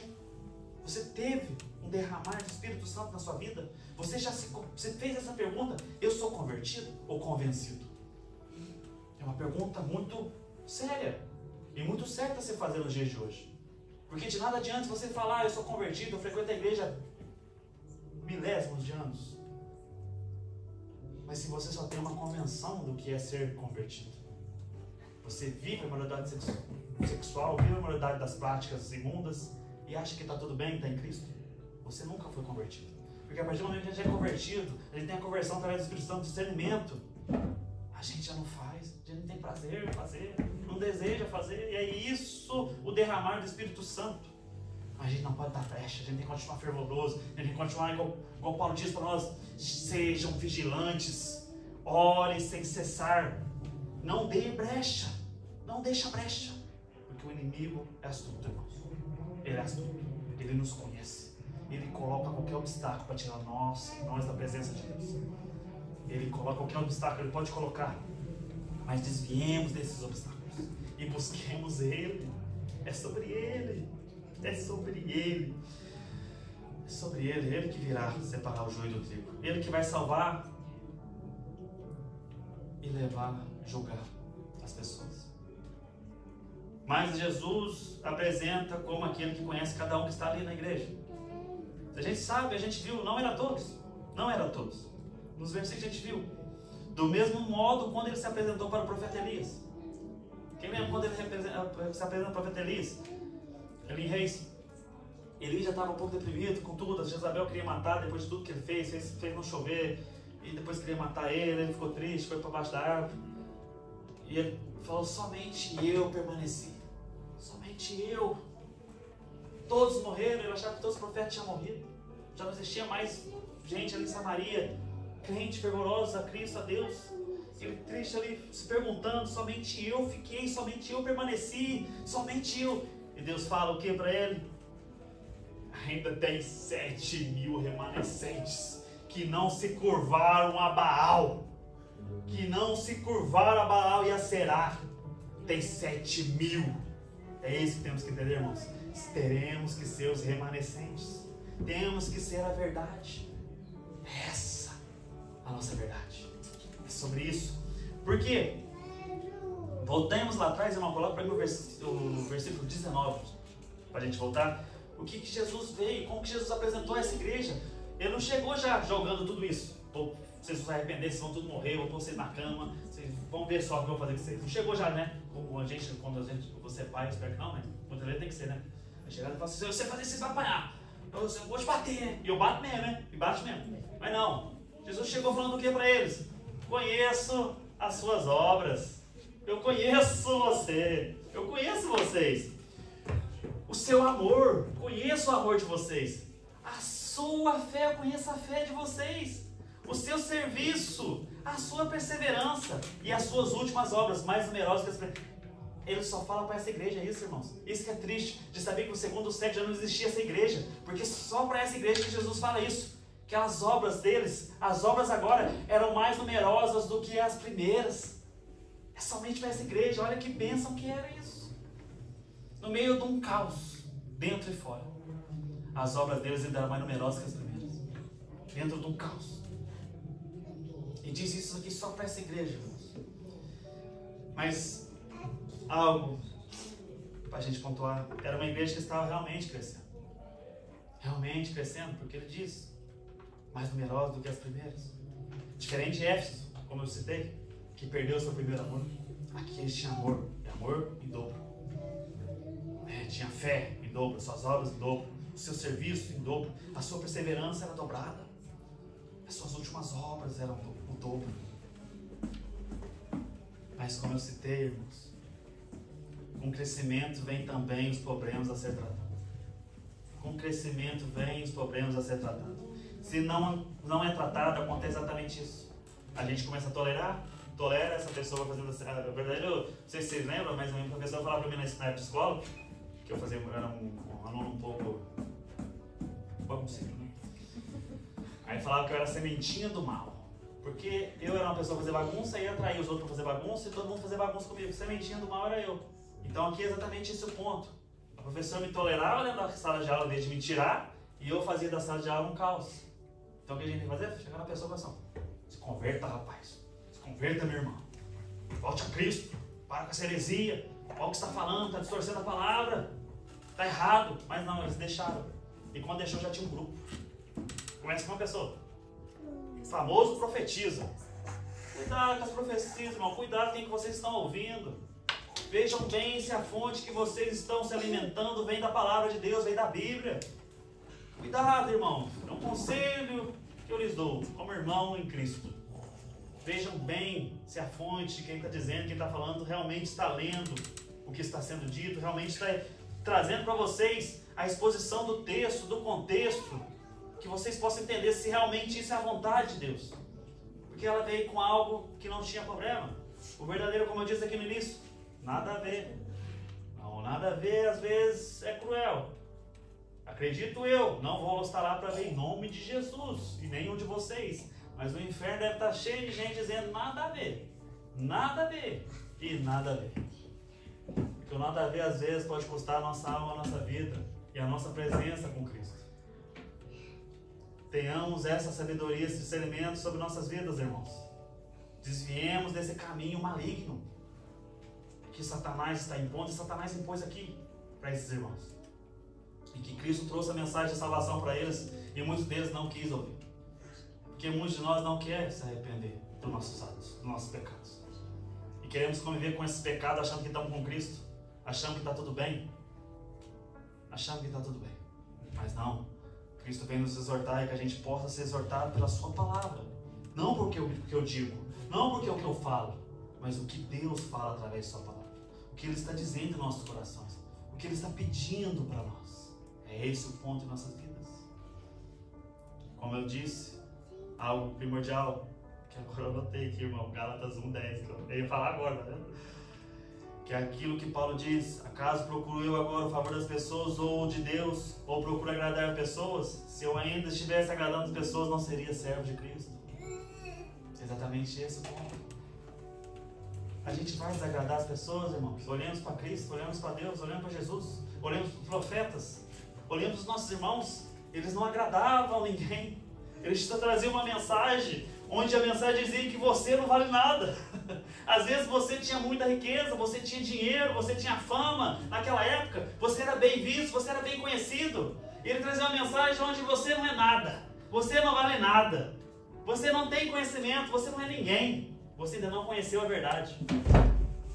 Você teve um derramar do Espírito Santo na sua vida? Você fez essa pergunta: eu sou convertido ou convencido? É uma pergunta muito séria e muito certa a se fazer nos dias de hoje. Porque de nada adianta você falar: eu sou convertido, eu frequento a igreja milésimos de anos, mas se você só tem uma convenção do que é ser convertido, você vive a moralidade sexual, vive a moralidade das práticas imundas e acha que está tudo bem, está em Cristo, você nunca foi convertido. Porque a partir do momento que a gente é convertido, a gente tem a conversão através do Espírito Santo, discernimento, a gente já não faz, a gente não tem prazer em fazer, não deseja fazer, e é isso o derramar do Espírito Santo. Mas a gente não pode dar brecha, a gente tem que continuar fervoroso, a gente tem que continuar igual Paulo diz para nós: sejam vigilantes, orem sem cessar, não dê brecha, não deixa brecha, porque o inimigo é astuto, irmãos. Ele é astuto, ele nos conhece, ele coloca qualquer obstáculo para tirar nós da presença de Deus. Ele coloca qualquer obstáculo, ele pode colocar, mas desviemos desses obstáculos e busquemos ele. É sobre ele, é sobre ele, é sobre ele. Ele que virá separar o joio do trigo, ele que vai salvar e levar, julgar as pessoas. Mas Jesus apresenta como aquele que conhece cada um que está ali na igreja. A gente sabe, a gente viu, não era todos. Nos versículos a gente viu. Do mesmo modo, quando ele se apresentou para o profeta Elias. Quem lembra quando ele se apresenta para o profeta Elias? Eli em Reis. Eli já estava um pouco deprimido com tudo. A Jezabel queria matar depois de tudo que ele fez não chover. E depois queria matar ele ficou triste, foi para baixo da árvore. E ele falou: somente eu permaneci. Somente eu. Todos morreram, ele achava que todos os profetas tinham morrido. Já não existia mais gente ali em Samaria. crente, fervorosos a Cristo, a Deus. Ele triste ali, se perguntando, somente eu fiquei, somente eu permaneci, somente eu. E Deus fala o que para ele? Ainda tem 7.000 remanescentes que não se curvaram a Baal. Que não se curvaram a Baal e a Será. Tem 7.000. É isso que temos que entender, irmãos. Teremos que ser os remanescentes. Temos que ser a verdade. Essa é a nossa verdade. É sobre isso. Por quê? Voltemos lá atrás, irmão. Coloca para mim o versículo 19. Para a gente voltar. O que Jesus veio, como que Jesus apresentou essa igreja. Ele não chegou já jogando tudo isso. Vocês vão se arrepender, vocês vão tudo morrer, vão pôr vocês na cama, vocês vão ver só o que eu vou fazer com vocês. Não chegou já, né? Como quando você é pai, eu espero que não, mas quando ele tem que ser, né? Vai chegar e falar assim, se você fazer isso, você vai apanhar. Eu vou te bater, né? E eu bato mesmo, né? E bate mesmo. Mas não. Jesus chegou falando o que para eles? Conheço as suas obras. Eu conheço você. Eu conheço vocês. O seu amor. Conheço o amor de vocês. A sua fé. Eu conheço a fé de vocês. O seu serviço. A sua perseverança. E as suas últimas obras. Mais numerosas que as primeiras. Ele só fala para essa igreja, é isso, irmãos. Isso que é triste, de saber que no segundo século já não existia essa igreja. Porque só para essa igreja que Jesus fala isso. Que as obras deles, as obras agora, eram mais numerosas do que as primeiras. É somente para essa igreja, olha que bênção que era isso. No meio de um caos, dentro e fora. As obras deles ainda eram mais numerosas que as primeiras. Dentro de um caos. E diz isso aqui só para essa igreja, irmãos. Mas algo para a gente pontuar, era uma igreja que estava realmente crescendo. Realmente crescendo, porque ele diz, mais numerosa do que as primeiras. Diferente de Éfeso, como eu citei, que perdeu seu primeiro amor. Aqui eles tinham amor, e amor em dobro. Tinha fé em dobro, suas obras em dobro, o seu serviço em dobro, a sua perseverança era dobrada. As suas últimas obras eram o dobro. Mas como eu citei, irmãos, com crescimento vem também os problemas a ser tratados. Com crescimento vem os problemas a ser tratados. Se não é tratado, acontece exatamente isso. A gente começa a tolera essa pessoa fazendo assim. Na verdade, eu não sei se vocês lembram, mas a professora falava para mim na época de escola, que eu era um aluno um pouco bagunceiro, né? Aí falava que eu era sementinha do mal. Porque eu era uma pessoa fazer bagunça e ia atrair os outros para fazer bagunça e todo mundo fazer bagunça comigo. Sementinha do mal era eu. Então aqui é exatamente esse o ponto. A professora me tolerava dentro da sala de aula em vez de me tirar, e eu fazia da sala de aula um caos. Então o que a gente tem que fazer? Chegar na pessoa e falar assim, se converta, rapaz. Se converta, meu irmão. Volte a Cristo. Para com essa heresia. Olha o que você está falando, está distorcendo a palavra. Está errado. Mas não, eles deixaram. E quando deixou já tinha um grupo. Começa com uma pessoa. O famoso profetiza. Cuidado com as profecias, irmão. Cuidado com quem que vocês estão ouvindo. Vejam bem se a fonte que vocês estão se alimentando vem da palavra de Deus, vem da Bíblia. Cuidado, irmão. É um conselho que eu lhes dou, como irmão em Cristo. Vejam bem se a fonte, quem está dizendo, quem está falando, realmente está lendo o que está sendo dito, realmente está trazendo para vocês a exposição do texto, do contexto, que vocês possam entender se realmente isso é a vontade de Deus. Porque ela veio com algo que não tinha problema. O verdadeiro, como eu disse aqui no início, nada a ver. Não, nada a ver, às vezes é cruel. Acredito eu, não vou estar lá para ver em nome de Jesus, e nenhum de vocês. Mas o inferno deve estar cheio de gente dizendo nada a ver, nada a ver e nada a ver. Porque o nada a ver às vezes pode custar a nossa alma, a nossa vida e a nossa presença com Cristo. Tenhamos essa sabedoria, esse discernimento sobre nossas vidas, irmãos. Desviemos desse caminho maligno que Satanás está impondo, e Satanás impôs aqui para esses irmãos. E que Cristo trouxe a mensagem de salvação para eles, e muitos deles não quis ouvir. Porque muitos de nós não querem se arrepender dos nossos atos, dos nossos pecados. E queremos conviver com esses pecados achando que estamos com Cristo, achando que está tudo bem. Achando que está tudo bem. Mas não. Cristo vem nos exortar e que a gente possa ser exortado pela sua palavra. Não porque o que eu digo, não porque o que eu falo, mas o que Deus fala através de sua palavra. O que Ele está dizendo em nossos corações. O que Ele está pedindo para nós. É esse o ponto em nossas vidas. Como eu disse, algo primordial, que agora eu anotei aqui, irmão, Gálatas 1:10, que eu ia falar agora, tá vendo? Que é aquilo que Paulo diz: acaso procuro eu agora o favor das pessoas ou de Deus, ou procuro agradar pessoas? Se eu ainda estivesse agradando as pessoas, não seria servo de Cristo. Exatamente esse o ponto. A gente vai desagradar as pessoas, irmãos? Olhemos para Cristo, olhemos para Deus, olhemos para Jesus, olhemos para os profetas, olhemos para os nossos irmãos. Eles não agradavam ninguém. Eles só traziam uma mensagem, onde a mensagem dizia que você não vale nada. Às vezes você tinha muita riqueza, você tinha dinheiro, você tinha fama. Naquela época, você era bem visto, você era bem conhecido. Ele trazia uma mensagem onde você não é nada, você não vale nada, você não tem conhecimento, você não é ninguém, você ainda não conheceu a verdade.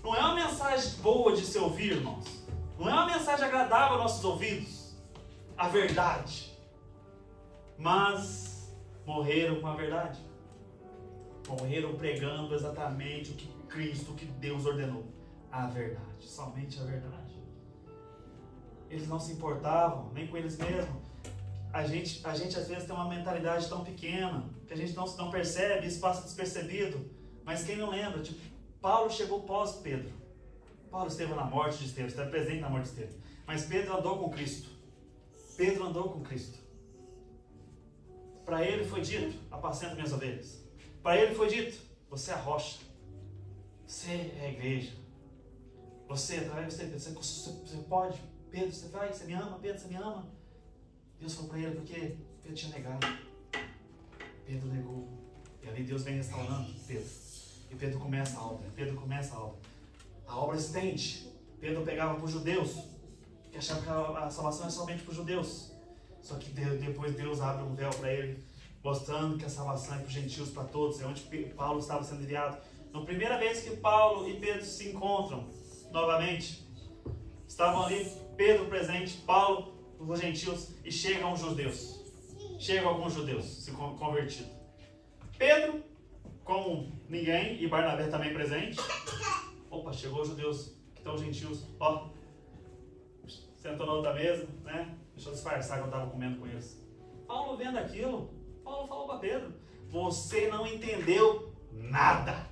Não é uma mensagem boa de se ouvir, irmãos. Não é uma mensagem agradável aos nossos ouvidos, a verdade. Mas morreram com a verdade. Morreram pregando exatamente o que Cristo, o que Deus ordenou. A verdade, somente a verdade. Eles não se importavam, nem com eles mesmos. A gente às vezes tem uma mentalidade tão pequena, que a gente não percebe, isso passa despercebido. Mas quem não lembra, tipo, Paulo chegou pós Pedro. Paulo esteve na morte de Estevão, esteve presente na morte de Estevão. Mas Pedro andou com Cristo. Pedro andou com Cristo. Para ele foi dito: apacenta minhas ovelhas. Para ele foi dito: você é a rocha, você é a igreja, você, através de você pode, Pedro, você vai, você me ama, Pedro, você me ama. Deus falou para ele porque Pedro tinha negado. Pedro negou. E ali Deus vem restaurando Pedro. E Pedro começa a obra. A obra estende. Pedro pegava para os judeus, que achavam que a salvação é somente para os judeus. Só que depois Deus abre um véu para ele, mostrando que a salvação é para os gentios, para todos. É onde Paulo estava sendo enviado. Na primeira vez que Paulo e Pedro se encontram novamente, estavam ali Pedro presente, Paulo, os gentios, e chegam os judeus. Chegam alguns judeus se convertidos. Pedro, como ninguém, e Barnabé também presente. Opa, chegou os judeus, que estão os gentios. Ó, sentou na outra mesa, né? Deixa eu disfarçar que eu estava comendo com eles. Paulo vendo aquilo, Paulo falou para Pedro: você não entendeu nada.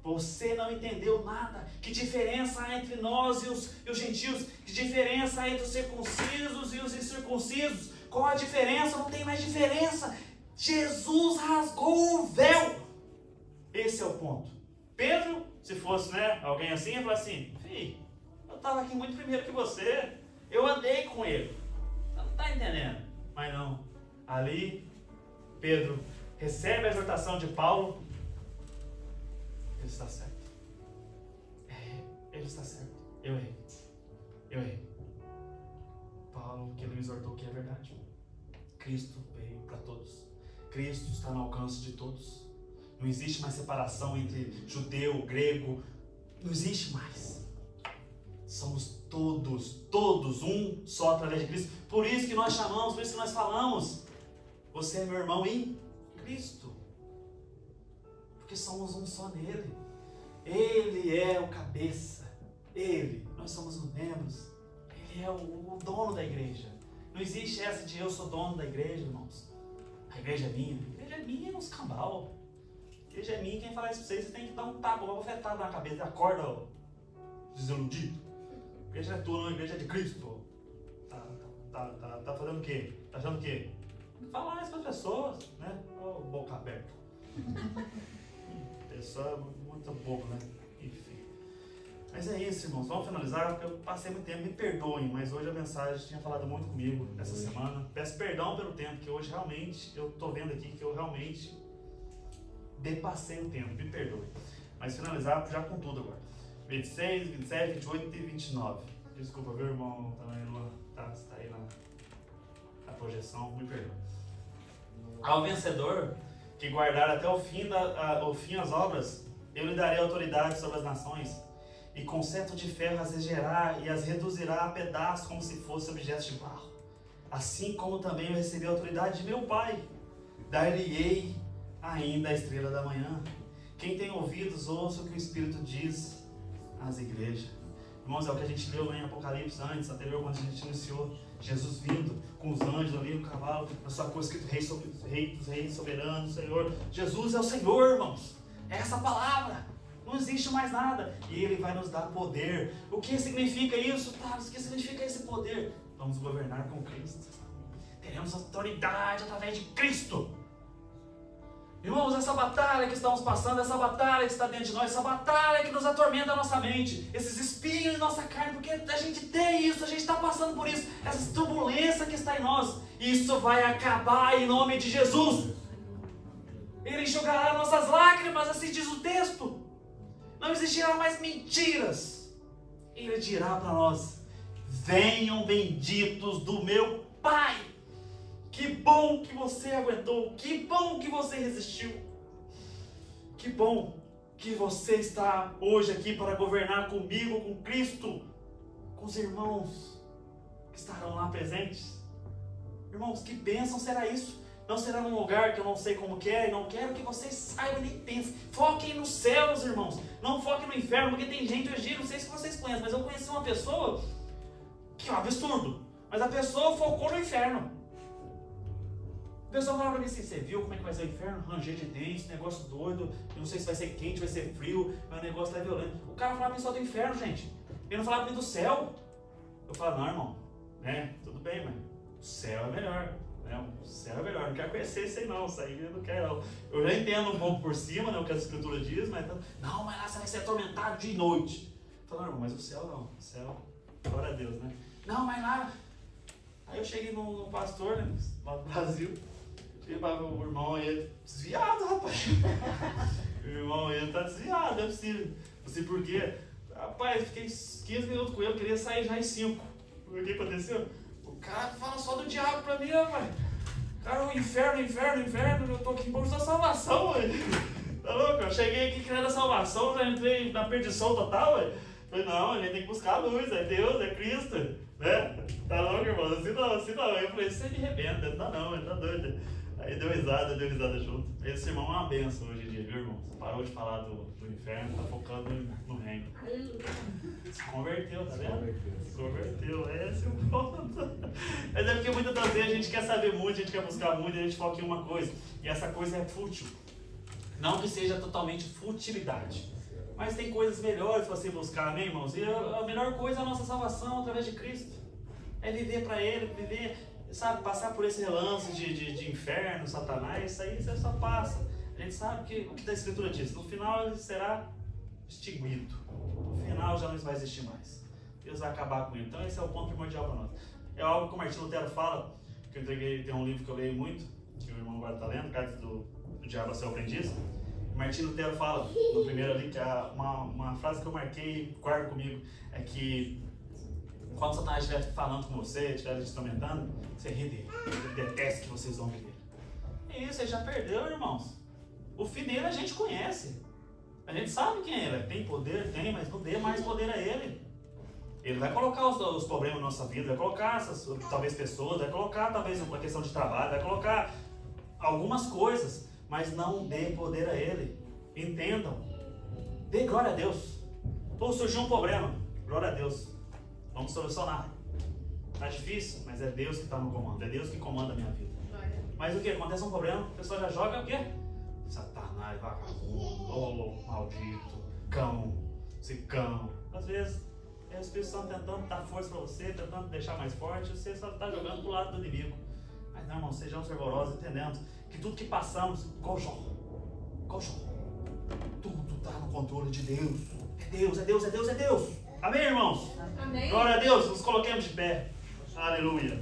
Você não entendeu nada. Que diferença há entre nós e os gentios? Que diferença há entre os circuncisos e os incircuncisos? Qual a diferença? Não tem mais diferença. Jesus rasgou o véu. Esse é o ponto. Pedro, se fosse, né, alguém assim, ia falar assim: filho, eu estava aqui muito primeiro que você. Eu andei com ele. Você não está entendendo. Mas não. Ali, Pedro recebe a exortação de Paulo. Ele está certo. Ele está certo. Eu errei. Paulo, que ele me exortou, que é verdade. Cristo veio para todos. Cristo está no alcance de todos. Não existe mais separação entre judeu, grego. Não existe mais. Somos todos um só através de Cristo. Por isso que nós chamamos, por isso que nós falamos: você é meu irmão em Cristo. Porque somos um só nele. Ele é o cabeça. Nós somos os membros. Ele é o dono da igreja. Não existe essa de eu sou dono da igreja, irmãos. A igreja é minha. A igreja é minha nos cambal. A igreja é minha. Quem falar isso pra vocês, você tem que dar um tapa, uma bofetada na cabeça. Acorda, ó, desiludido. A igreja é tua, não. A igreja é de Cristo. Tá fazendo o quê? Tá achando o quê? Falar isso para as pessoas, né? Oh, boca aberta. Pessoa muito bobo, né? Enfim. Mas é isso, irmãos. Vamos finalizar, porque eu passei muito tempo. Me perdoem, mas hoje a mensagem tinha falado muito comigo essa semana. Peço perdão pelo tempo, que hoje realmente, eu tô vendo aqui que eu realmente depassei o tempo. Me perdoem. Mas finalizar já com tudo agora. 26, 27, 28 e 29. Desculpa, viu, irmão? Também, Lua. Tá aí na projeção. Me perdoe. Ao vencedor que guardar até o fim as obras, eu lhe darei autoridade sobre as nações, e com cetro de ferro as regerá e as reduzirá a pedaços como se fossem objetos de barro. Assim como também eu recebi a autoridade de meu Pai, dar-lhe-ei ainda a estrela da manhã. Quem tem ouvidos, ouça o que o Espírito diz às igrejas. Irmãos, é o que a gente leu lá em Apocalipse antes, anterior, quando a gente iniciou. Jesus vindo com os anjos ali no cavalo, na sua cor escrito Rei dos Reis, Soberano, Senhor. Jesus é o Senhor, irmãos. É essa palavra. Não existe mais nada. E Ele vai nos dar poder. O que significa isso, Thales? O que significa esse poder? Vamos governar com Cristo. Teremos autoridade através de Cristo. Irmãos, essa batalha que estamos passando, essa batalha que está dentro de nós, essa batalha que nos atormenta a nossa mente, esses espinhos em nossa carne, porque a gente tem isso, a gente está passando por isso, essa turbulência que está em nós, isso vai acabar em nome de Jesus. Ele enxugará nossas lágrimas, assim diz o texto. Não existirá mais mentiras. Ele dirá para nós: venham benditos do meu Pai. Que bom que você aguentou, que bom que você resistiu, que bom que você está hoje aqui para governar comigo, com Cristo, com os irmãos que estarão lá presentes. Irmãos, que bênção será isso? Não será num lugar que eu não sei como que é, e não quero que vocês saibam nem pensem. Foquem nos céus, irmãos, não foquem no inferno, porque tem gente hoje, não sei se vocês conhecem, mas eu conheci uma pessoa que é um absurdo, mas a pessoa focou no inferno. O pessoal falava pra mim assim: você viu como é que vai ser o inferno? Ranger de dentes, negócio doido, eu não sei se vai ser quente, vai ser frio, mas o negócio tá violento. O cara falava pra mim só do inferno, gente. Ele não falava pra mim do céu. Eu falava: não, irmão, né? Tudo bem, mas o céu é melhor. Né? O céu é melhor, não quero conhecer isso aí não, isso aí eu não quero não. Eu já entendo um pouco por cima, né, o que a Escritura diz, mas não, mas lá você vai ser atormentado dia e noite. Eu falava: não, irmão, mas o céu não, o céu, glória a Deus, né? Não, mas lá... Aí eu cheguei no pastor, né, lá do Brasil. O irmão aí é desviado, rapaz. O irmão aí tá desviado, é possível. Não sei por quê. Rapaz, fiquei 15 minutos com ele, queria sair já em 5. O que aconteceu? O cara fala só do diabo pra mim, rapaz. Cara, o inferno, eu tô aqui em busca da salvação, velho. Tá louco? Eu cheguei aqui querendo a salvação, já entrei na perdição total, velho. Falei: não, a gente tem que buscar a luz, é Deus, é Cristo, né? Tá louco, irmão? Assim não. Eu falei: você me arrebenta, não dá não, ele tá doido. Aí deu risada junto. Esse irmão é uma benção hoje em dia, viu, irmão? Você parou de falar do inferno, tá focando no reino. Se converteu, tá vendo? Se converteu, esse é o ponto. Mas é porque muitas das vezes a gente quer saber muito, a gente quer buscar muito, a gente foca em uma coisa. E essa coisa é fútil. Não que seja totalmente futilidade. Mas tem coisas melhores para você buscar, amém, irmãos? E a melhor coisa é a nossa salvação através de Cristo. É viver para Ele, viver... Sabe, passar por esse relance de inferno, Satanás, isso aí você só passa. A gente sabe que o que a Escritura diz: no final ele será extinguido. No final já não vai existir mais. Deus vai acabar com ele. Então esse é o ponto primordial para nós. É algo que o Martinho Lutero fala, que eu entreguei, tem um livro que eu leio muito, que o irmão agora está lendo, Cartas do Diabo a Seu Aprendiz. O Martinho Lutero fala, no primeiro ali, que uma frase que eu marquei, guardo comigo, é que quando Satanás estiver falando com você, estiver te tormentando, você ri dele. Ele detesta que vocês zombem dele. É isso, ele já perdeu, irmãos. O fim dele a gente conhece. A gente sabe quem ele é. Tem poder? Tem, mas não dê mais poder a ele. Ele vai colocar os problemas na nossa vida, vai colocar talvez pessoas, vai colocar talvez uma questão de trabalho, vai colocar algumas coisas, mas não dê poder a ele. Entendam. Dê glória a Deus. Ou surgiu um problema, glória a Deus. Vamos solucionar. Tá difícil, mas é Deus que está no comando. É Deus que comanda a minha vida. Mas o que? Acontece um problema, a pessoa já joga o quê? Satanás, vagabundo, oh, maldito, cão, esse cão. Às vezes, é o Espírito Santo tentando dar força para você, tentando deixar mais forte, você só está jogando pro lado do inimigo. Mas não, irmão, sejamos fervorosos, entendendo que tudo que passamos, igual Jó, tudo está no controle de Deus. É Deus, é Deus, é Deus, é Deus. Amém, irmãos? Amém. Glória a Deus, nos coloquemos de pé. Aleluia.